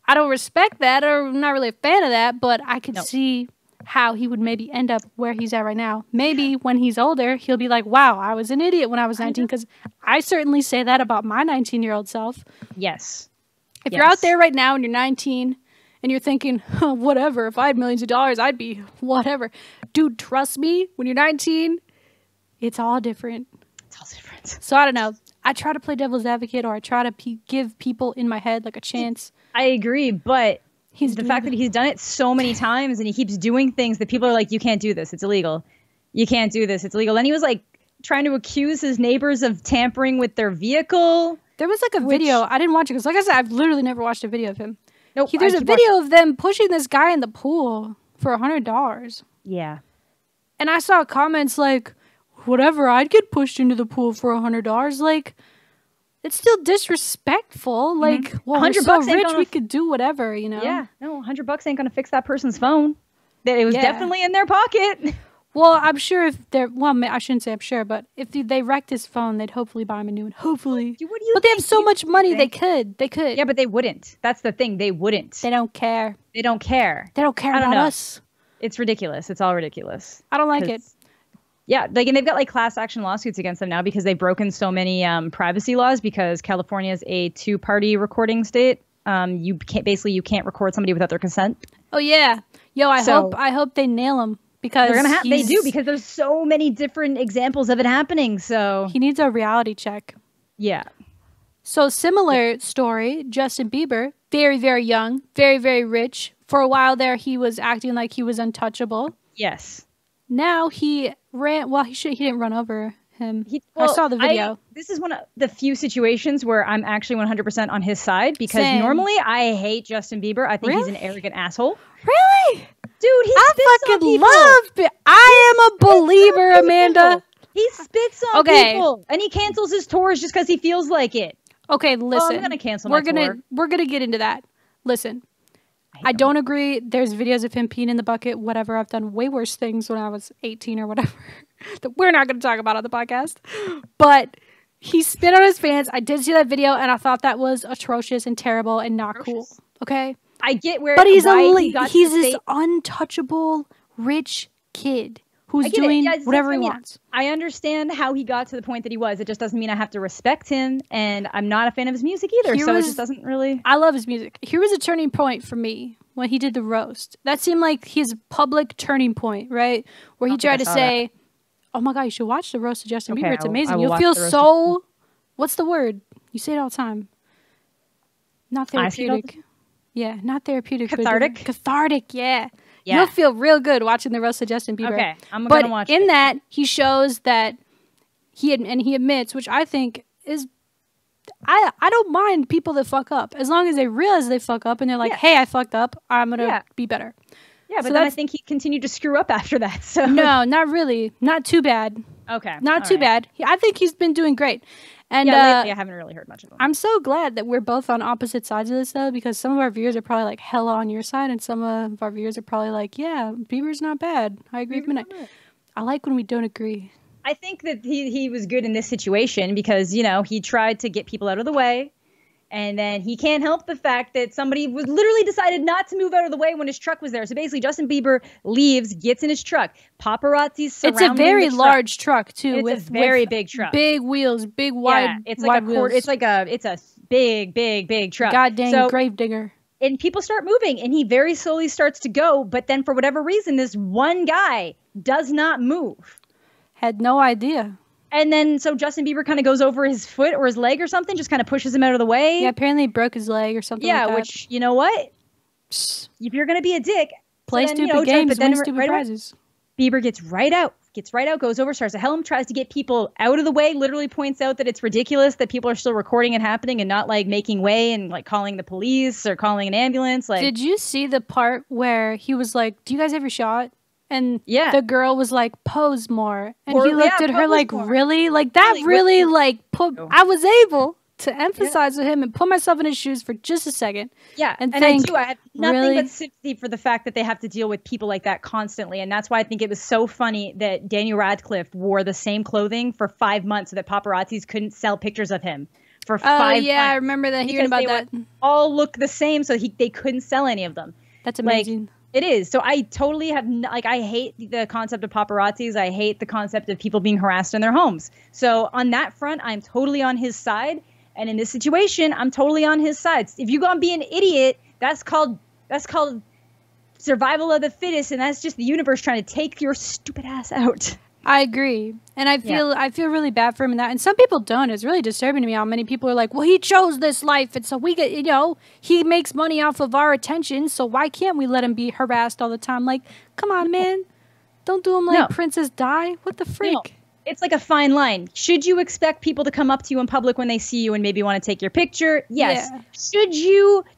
I don't respect that, or I'm not really a fan of that, but I could see how he would maybe end up where he's at right now. Maybe when he's older, he'll be like, wow, I was an idiot when I was 19, because I certainly say that about my 19-year-old self. Yes. If you're out there right now and you're 19 and you're thinking, whatever, if I had millions of dollars, I'd be whatever. Dude, trust me, when you're 19, it's all different. It's all different. So I don't know. I try to play devil's advocate, or I try to give people in my head like a chance. I agree, but the fact that he's done it so many times and he keeps doing things that people are like, you can't do this. It's illegal. You can't do this. It's illegal. Then he was like trying to accuse his neighbors of tampering with their vehicle. There was like a video. I didn't watch it because, like I said, I've literally never watched a video of him. Nope. There's a video of them pushing this guy in the pool for $100. Yeah. And I saw comments like, whatever, I'd get pushed into the pool for $100. Like, it's still disrespectful. Like, well, we're so rich, we could do whatever, you know? Yeah, no, $100 ain't gonna fix that person's phone. That it was definitely in their pocket. Well, I'm sure if they're, well, I shouldn't say I'm sure, but if they wrecked his phone, they'd hopefully buy him a new one. Hopefully. But they have so much money, they could. Yeah, but they wouldn't. That's the thing. They wouldn't. They don't care. They don't care. They don't care about us. It's ridiculous. It's all ridiculous. I don't like it. Yeah, like, and they've got like class action lawsuits against them now because they've broken so many privacy laws because California is a two-party recording state. You can't record somebody without their consent. Oh yeah, yo, I hope they nail him because they're gonna they do because there's so many different examples of it happening. So he needs a reality check. Yeah. So similar story, Justin Bieber, very, very young, very, very rich. For a while there, he was acting like he was untouchable. Yes. Now he ran. Well, he didn't run over him. I saw the video. This is one of the few situations where I'm actually 100% on his side because normally I hate Justin Bieber. I think he's an arrogant asshole. Really? Dude, I fucking love. I am a believer, Amanda. He spits on people, and he cancels his tours just because he feels like it. Okay, listen. I'm gonna cancel my tour. We're gonna get into that. Listen, I don't agree. There's videos of him peeing in the bucket. Whatever. I've done way worse things when I was 18 or whatever that we're not gonna talk about on the podcast. But he spit on his fans. I did see that video, and I thought that was atrocious and terrible and not cool. Okay. I get where, but he's this untouchable rich kid who's doing whatever he wants. I understand how he got to the point that he was. It just doesn't mean I have to respect him, and I'm not a fan of his music either. It just doesn't really. I love his music. Here was a turning point for me when he did the roast. That seemed like his public turning point, right? Where he tried to say, "Oh my God, you should watch the roast of Justin Bieber. It's amazing. You'll feel so." What's the word? You say it all the time. Not therapeutic. Yeah, not therapeutic. Cathartic. Cathartic. Yeah. You'll feel real good watching the roast of Justin Bieber. Okay, I'm gonna watch it. But in that, he shows that he admits, which I think is, I don't mind people that fuck up as long as they realize they fuck up and they're like, hey, I fucked up. I'm gonna be better. Yeah, but then I think he continued to screw up after that. So no, not really. Not too bad. Okay, not too bad. I think he's been doing great. And lately I haven't really heard much of him. I'm so glad that we're both on opposite sides of this, though, because some of our viewers are probably like hella on your side, and some of our viewers are probably like, yeah, Bieber's not bad. I agree with MiDNiTE. I like when we don't agree. I think that he was good in this situation because, you know, he tried to get people out of the way. And then he can't help the fact that somebody was literally decided not to move out of the way when his truck was there. So basically, Justin Bieber leaves, gets in his truck. Paparazzi surrounding It's a very large truck too. It's a very big truck. Big wheels, big wide. It's like wheels. It's a big truck. God dang gravedigger. And people start moving, and he very slowly starts to go. But then, for whatever reason, this one guy does not move. Had no idea. And then, so Justin Bieber kind of goes over his foot or his leg or something, just kind of pushes him out of the way. Yeah, apparently he broke his leg or something like that. Yeah, which, you know what? If you're going to be a dick, play stupid games, win stupid prizes. Bieber gets right out, goes over, starts to help him, tries to get people out of the way, literally points out that it's ridiculous that people are still recording it happening and not, like, making way and, like, calling the police or calling an ambulance. Like, did you see the part where he was like, do you guys have your shot? And the girl was like, pose more. And he looked at her like, really? Like, that really, like, I was able to empathize with him and put myself in his shoes for just a second. Yeah, and think, I had nothing but sympathy for the fact that they have to deal with people like that constantly. And that's why I think it was so funny that Daniel Radcliffe wore the same clothing for 5 months so that paparazzis couldn't sell pictures of him for 5 months. Oh, yeah, I remember that, hearing about that. All look the same, so they couldn't sell any of them. That's amazing. Like, it is. So I totally have, I hate the concept of paparazzis. I hate the concept of people being harassed in their homes. So on that front, I'm totally on his side. And in this situation, I'm totally on his side. If you go and be an idiot, that's called survival of the fittest. And that's just the universe trying to take your stupid ass out. I agree. And I feel really bad for him in that. And some people don't. It's really disturbing to me how many people are like, well, he chose this life. And so we get, he makes money off of our attention. So why can't we let him be harassed all the time? Like, come on, man. Don't do him like Princess Di. What the freak? No. It's like a fine line. Should you expect people to come up to you in public when they see you and maybe want to take your picture? Yes. Yeah.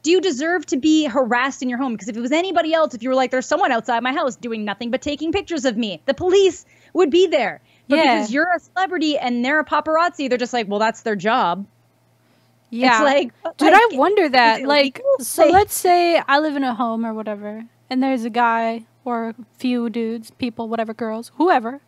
Do you deserve to be harassed in your home? Because if it was anybody else, if you were like, there's someone outside my house doing nothing but taking pictures of me, the police would be there. But because you're a celebrity and they're a paparazzi, they're just like, well, that's their job. Yeah. It's like, dude, I wonder that. Like, so let's say I live in a home or whatever, and there's a guy or a few dudes, people, whatever, girls, whoever,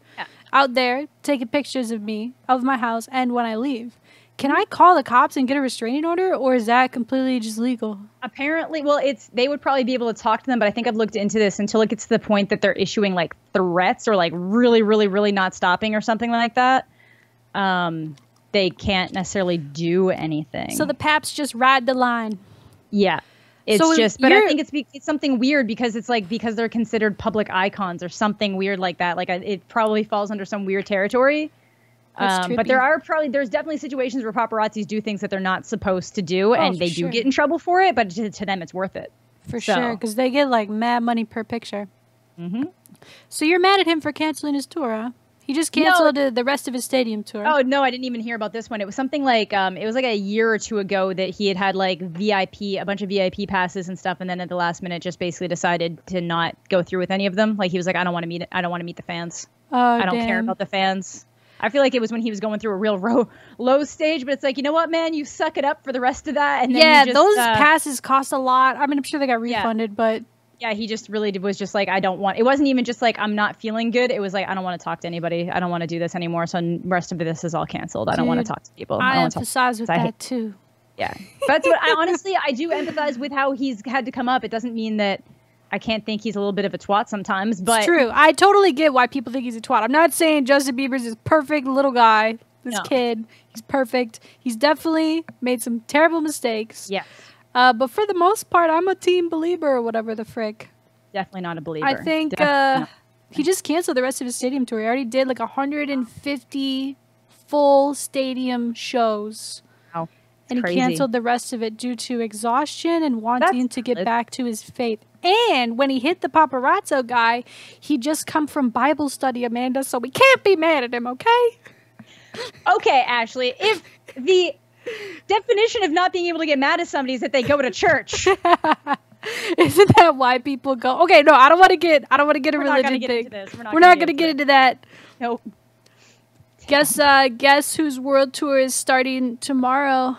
out there taking pictures of me, of my house, and when I leave. Can I call the cops and get a restraining order, or is that completely just legal? Apparently, well, they would probably be able to talk to them, but I think I've looked into this until it gets to the point that they're issuing like threats or like really, really, really not stopping or something like that. They can't necessarily do anything. So the Paps just ride the line. Yeah. It's so just, but I think it's something weird because it's like, because they're considered public icons or something weird like that. Like it probably falls under some weird territory. But there's definitely situations where paparazzis do things that they're not supposed to do, and they do get in trouble for it, but to them it's worth it. For sure, because they get like mad money per picture. Mm-hmm. So you're mad at him for canceling his tour, huh? He just canceled the rest of his stadium tour. Oh, no, I didn't even hear about this one. It was something like, it was like a year or two ago that he had like a bunch of VIP passes and stuff. And then at the last minute just basically decided to not go through with any of them. Like he was like, I don't want to meet the fans. I don't care about the fans. I feel like it was when he was going through a real low stage, but it's like, you know what, man, you suck it up for the rest of that. And then those passes cost a lot. I mean, I'm sure they got refunded, but... Yeah, he just really was just like, it wasn't even just like, I'm not feeling good. It was like, I don't want to talk to anybody. I don't want to do this anymore. So the rest of this is all canceled. I don't want to talk to people. I empathize with that too. Yeah. That's what I do empathize with how he's had to come up. It doesn't mean that I can't think he's a little bit of a twat sometimes, but... It's true. I totally get why people think he's a twat. I'm not saying Justin Bieber's this perfect little guy. This kid, he's perfect. He's definitely made some terrible mistakes. Yeah. But for the most part, I'm a team believer or whatever the frick. Definitely not a believer. I think he just canceled the rest of his stadium tour. He already did like 150 full stadium shows. Wow. And he canceled the rest of it due to exhaustion and wanting to get back to his faith. And when he hit the paparazzo guy, he just come from Bible study, Amanda, so we can't be mad at him, okay? Okay, Ashley, if the definition of not being able to get mad at somebody is that they go to church. Isn't that why people go? Okay, no, I don't want to get a religion thing. We're not going to get into that. Nope. Guess whose world tour is starting tomorrow?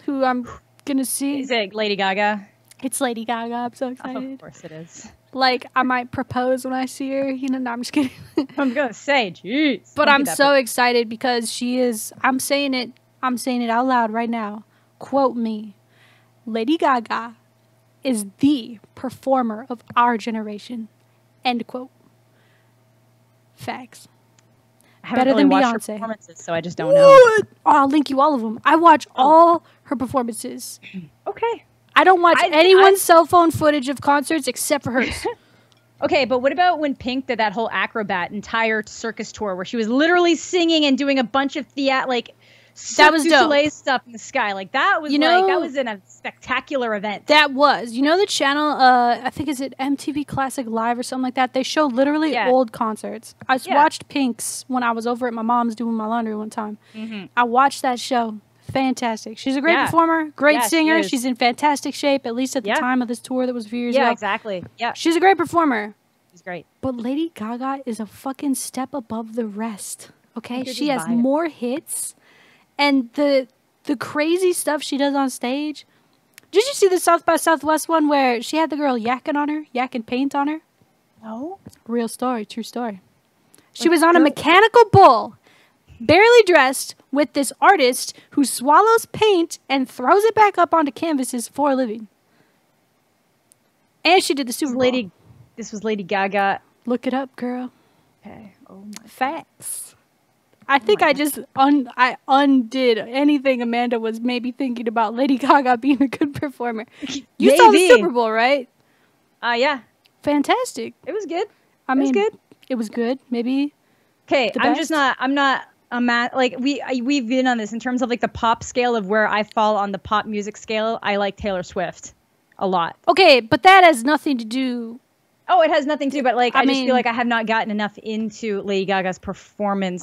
Who I'm going to see? Is it Lady Gaga? It's Lady Gaga. I'm so excited. Of course it is. Like, I might propose when I see her. You know, no, I'm just kidding. I'm going to say, jeez. But I'm so excited because she is, I'm saying it out loud right now. Quote me. Lady Gaga is the performer of our generation. End quote. Facts. I haven't really watched her performances, so I just don't know. Oh, I'll link you all of them. I watch all her performances. Okay. I don't watch anyone's cell phone footage of concerts except for hers. Okay, but what about when Pink did that whole acrobat entire circus tour where she was literally singing and doing a bunch of that was dope stuff in the sky? Like that was that was in a spectacular event. That was. You know the channel, I think is it MTV Classic Live or something like that? They show literally old concerts. I watched Pink's when I was over at my mom's doing my laundry one time. Mm-hmm. I watched that show. Fantastic. She's a great performer, great singer. She's in fantastic shape, at least at the time of this tour that was a few years ago. Yeah, exactly. Yeah. She's a great performer. She's great. But Lady Gaga is a fucking step above the rest. Okay? She has more hits. And the crazy stuff she does on stage. Did you see the South by Southwest one where she had the girl yakking paint on her? No. Real story, true story. She was on a mechanical bull, barely dressed, with this artist who swallows paint and throws it back up onto canvases for a living. And she did the Super Bowl. This was Lady Gaga. Look it up, girl. Okay. Oh my. Facts. I think I just I undid anything Amanda was maybe thinking about Lady Gaga being a good performer. You saw the Super Bowl, right? Yeah. Fantastic. It was good. I mean, good. It was good. Maybe. Okay, I'm not like we've been on this in terms of like the pop scale of where I fall on the pop music scale. I like Taylor Swift a lot. Okay, but that has nothing to do. Oh, it has nothing to do, but like I just feel like I have not gotten enough into Lady Gaga's performance,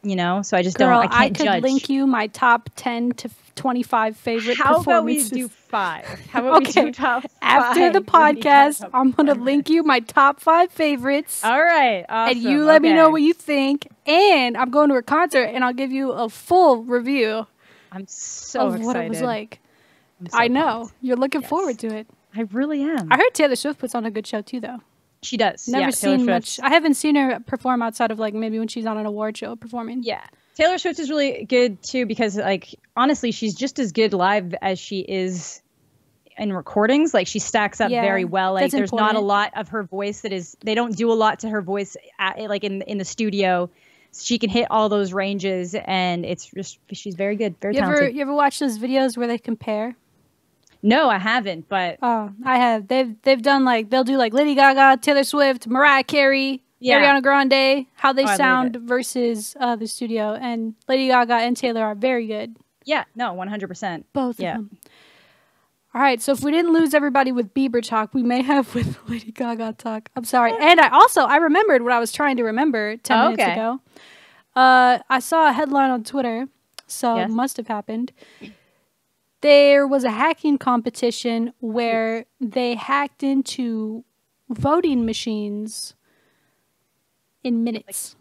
you know, so I just I can't judge. I could link you my top 10 to 25 favorite performances. How about we do 5? How about we do top 5? After the podcast, I'm going to link you my top 5 favorites. All right. Awesome. And you let me know what you think. And I'm going to a concert and I'll give you a full review. I'm so excited. What it was like. I know. Pumped. You're looking forward to it. I really am. I heard Taylor Swift puts on a good show too, though. She does. Never seen much. I haven't seen her perform outside of like maybe when she's on an award show performing. Yeah. Taylor Swift is really good too because, like, honestly, she's just as good live as she is in recordings. Like, she stacks up very well. Like, there's not a lot of her voice they don't do a lot to her voice like in the studio. She can hit all those ranges, and it's just she's very good, very talented. You ever watch those videos where they compare? No, I haven't, but I have. They've done like they'll do like Lady Gaga, Taylor Swift, Mariah Carey, Ariana Grande, how they sound versus the studio, and Lady Gaga and Taylor are very good. Yeah, no, 100%. Both of them. All right, so if we didn't lose everybody with Bieber talk, we may have with Lady Gaga talk. I'm sorry. And I remembered what I was trying to remember 10 minutes ago. I saw a headline on Twitter, so it must have happened. There was a hacking competition where they hacked into voting machines in minutes.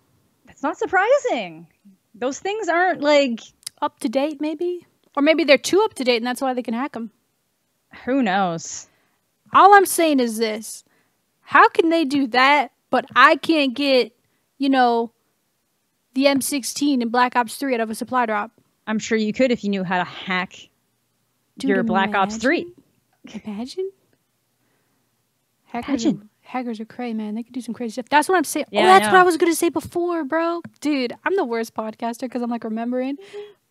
Like, that's not surprising. Those things aren't, like, up to date, maybe? Or maybe they're too up to date, and that's why they can hack them. Who knows? All I'm saying is this. How can they do that, but I can't get, you know, the M16 in Black Ops 3 out of a supply drop? I'm sure you could if you knew how to hack your Black Ops 3. Imagine? Hackers are cray, man. They could do some crazy stuff. That's what I'm saying. Yeah, that's what I was going to say before, bro. Dude, I'm the worst podcaster because I'm, like, remembering.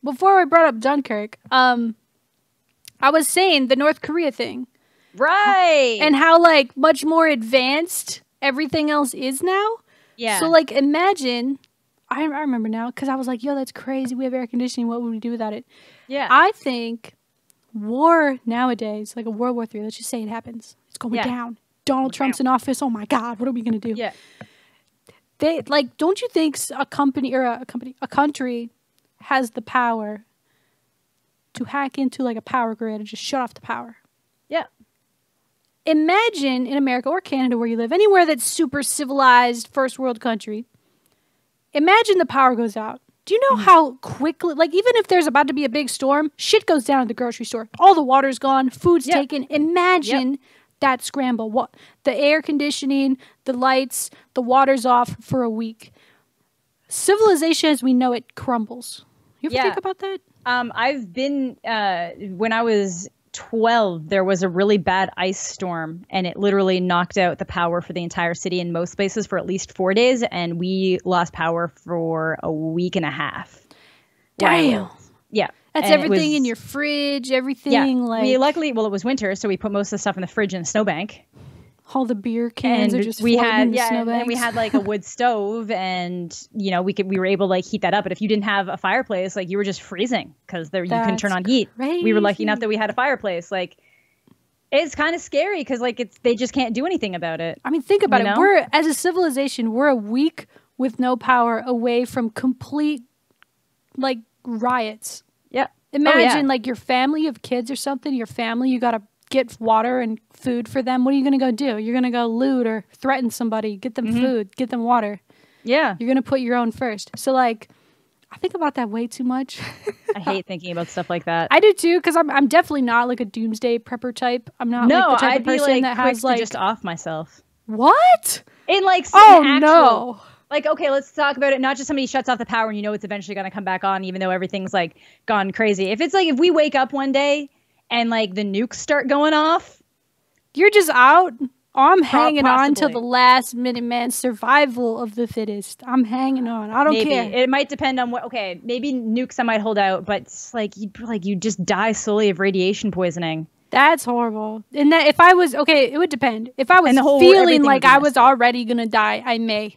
Before I brought up Dunkirk, I was saying the North Korea thing. Right. And how, like, much more advanced everything else is now. Yeah. So, like, imagine... I remember now because I was like, yo, that's crazy. We have air conditioning. What would we do without it? Yeah. I think war nowadays, like a World War III, let's just say it happens. It's going down. Donald Trump's in office. Oh, my God. What are we going to do? Yeah. They, like, don't you think a country has the power to hack into, like, a power grid and just shut off the power? Yeah. Imagine in America or Canada where you live, anywhere that's super civilized, first world country, imagine the power goes out. Do you know how quickly, like, even if there's about to be a big storm, shit goes down at the grocery store. All the water's gone, food's taken. Imagine that scramble. What the air conditioning, the lights, the water's off for a week. Civilization as we know it crumbles. You ever think about that? I've been, when I was 12, there was a really bad ice storm, and it literally knocked out the power for the entire city in most places for at least 4 days, and we lost power for a week and a half. Damn. Yeah. That's everything in your fridge, everything. Yeah. Like, we luckily, well, it was winter, so we put most of the stuff in the fridge in a snowbank. All the beer cans are just floating in the snowbanks. And we had like a wood stove, and you know we were able to like heat that up. But if you didn't have a fireplace, like you were just freezing because you couldn't turn on heat. Crazy. We were lucky enough that we had a fireplace. Like, it's kind of scary because like they just can't do anything about it. I mean, think about it. We're, as a civilization, we're a week with no power away from complete like riots. Yeah. Imagine like your family, you have kids or something. Your family, you gotta get water and food for them. What are you going to go do? You're going to go loot or threaten somebody, get them food, get them water. Yeah. You're going to put your own first. So, like, I think about that way too much. I hate thinking about stuff like that. I do too, because I'm definitely not like a doomsday prepper type. I'm not like the type of person that has like... just off myself. What? In like no. Like, okay, let's talk about it. Not just somebody shuts off the power and you know it's eventually going to come back on, even though everything's like gone crazy. If it's like, if we wake up one day and like the nukes start going off, you're just out. I'm hanging on till the last minute, man. Survival of the fittest. I'm hanging on. I don't care. It might depend on what. Okay, maybe nukes I might hold out, but it's like you just die slowly of radiation poisoning. That's horrible. And that if I was it would depend. If I was feeling like I was already gonna die, I may.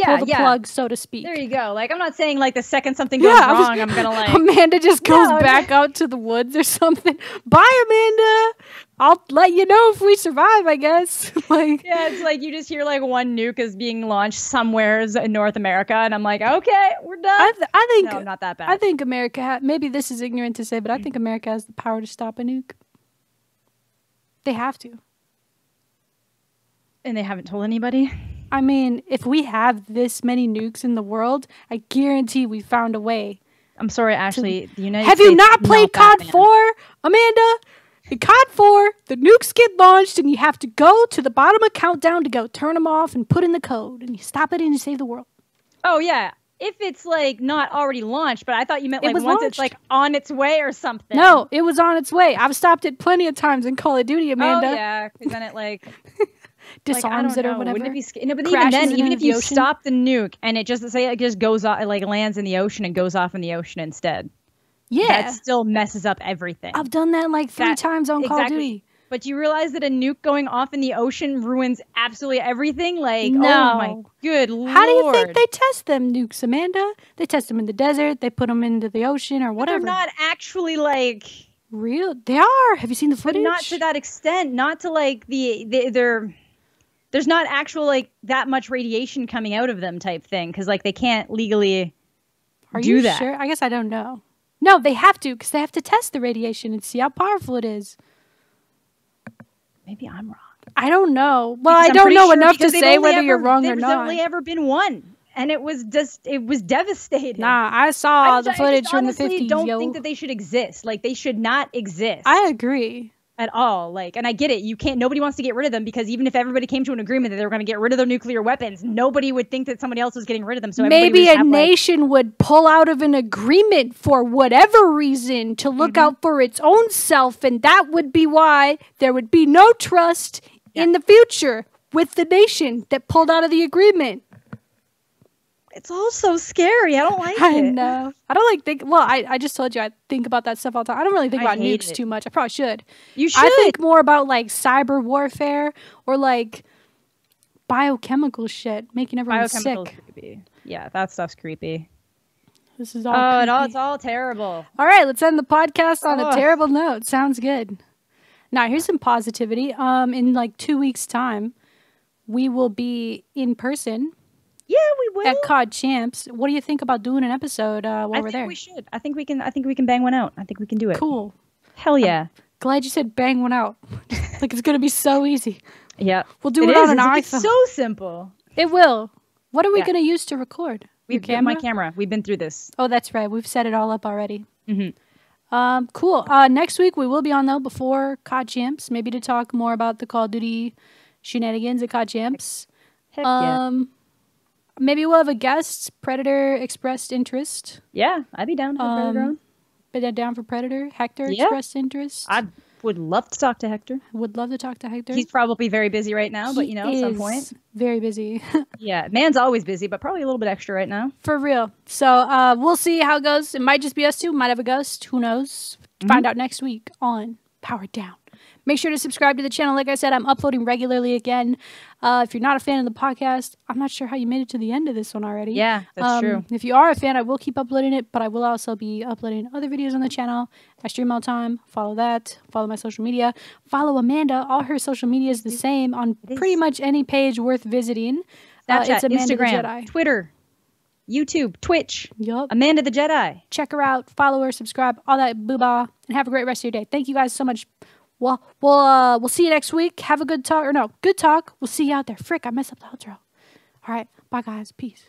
Pull the plug, so to speak. There you go. Like, I'm not saying, like, the second something goes wrong, I'm gonna, like... Amanda just goes back out to the woods or something. Bye, Amanda! I'll let you know if we survive, I guess. Like, yeah, it's like you just hear, like, one nuke is being launched somewhere in North America, and I'm like, okay, we're done. I think... No, not that bad. I think America... maybe this is ignorant to say, but I think America has the power to stop a nuke. They have to. And they haven't told anybody? I mean, if we have this many nukes in the world, I guarantee we found a way. I'm sorry, Ashley. The United States. Have you not played COD 4, Amanda? In COD 4, the nukes get launched, and you have to go to the bottom of countdown to go turn them off and put in the code, and you stop it and you save the world. Oh yeah, if it's like not already launched, but I thought you meant like once launched. it's like on its way or something. No, it was on its way. I've stopped it plenty of times in Call of Duty, Amanda. Oh yeah, because then it like disarms it or whatever. Wouldn't it be no, but even then, even if you stop the nuke and it just say it just goes off, it like lands in the ocean and goes off in the ocean instead. Yeah, that still messes up everything. I've done that like 3 times on Call of Duty. But you realize that a nuke going off in the ocean ruins absolutely everything? Like, no. Oh my good Lord. How do you think they test them nukes, Amanda? They test them in the desert. They put them into the ocean or whatever. But they're not actually like real. They are. Have you seen the footage? But not to that extent. Not to like there's not actual like that much radiation coming out of them type thing because like they can't legally do that. Sure? I guess I don't know. No, they have to because they have to test the radiation and see how powerful it is. Maybe I'm wrong. I don't know. Well, I don't know enough to say whether you're wrong or not. There's only ever been one, and it was devastating. Nah, I saw the footage from the 50s. I don't think that they should exist. Like they should not exist. I agree. At all. Like, and I get it. You can't, nobody wants to get rid of them because even if everybody came to an agreement that they were going to get rid of their nuclear weapons, nobody would think that somebody else was getting rid of them. So maybe a nation would pull out of an agreement for whatever reason to look out for its own self. And that would be why there would be no trust in the future with the nation that pulled out of the agreement. It's all so scary. I don't like it. I know. I don't like think. Well, I just told you I think about that stuff all the time. I don't really think about nukes too much. I probably should. You should. I think more about like cyber warfare or like biochemical shit, making everyone sick. Creepy. Yeah, that stuff's creepy. This is all. It's all terrible. All right, let's end the podcast on a terrible note. Sounds good. Now here's some positivity. In like 2 weeks' time, we will be in person. Yeah, we will. At CoD Champs. What do you think about doing an episode while we're there? I think we should. I think we can bang one out. I think we can do it. Cool. Hell yeah. I'm glad you said bang one out. Like it's going to be so easy. Yeah. We'll do it on an iPhone. It's so simple. It will. What are we going to use to record? My camera. We've been through this. Oh, that's right. We've set it all up already. Mm-hmm. Cool. Next week we will be on though before CoD Champs, maybe to talk more about the Call of Duty shenanigans at CoD Champs. Heck yeah. Maybe we'll have a guest. Predator expressed interest. Yeah, I'd be down for Predator. Been down for Predator. Hector expressed interest. I would love to talk to Hector. Would love to talk to Hector. He's probably very busy right now, but at some point. Very busy. Yeah, man's always busy, but probably a little bit extra right now. For real. So we'll see how it goes. It might just be us two. Might have a ghost. Who knows? Find out next week on Powered Down. Make sure to subscribe to the channel. Like I said, I'm uploading regularly again. If you're not a fan of the podcast, I'm not sure how you made it to the end of this one already. Yeah, that's true. If you are a fan, I will keep uploading it, but I will also be uploading other videos on the channel. I stream all the time. Follow that. Follow my social media. Follow Amanda. All her social media is the same on pretty much any page worth visiting. Snapchat, it's Amanda Instagram, the Jedi. Twitter, YouTube, Twitch. Yup. Amanda the Jedi. Check her out. Follow her. Subscribe. All that boo-bah. And have a great rest of your day. Thank you guys so much. Well, we'll see you next week. Have a good talk. Or no, good talk. We'll see you out there. Frick, I messed up the outro. All right. Bye, guys. Peace.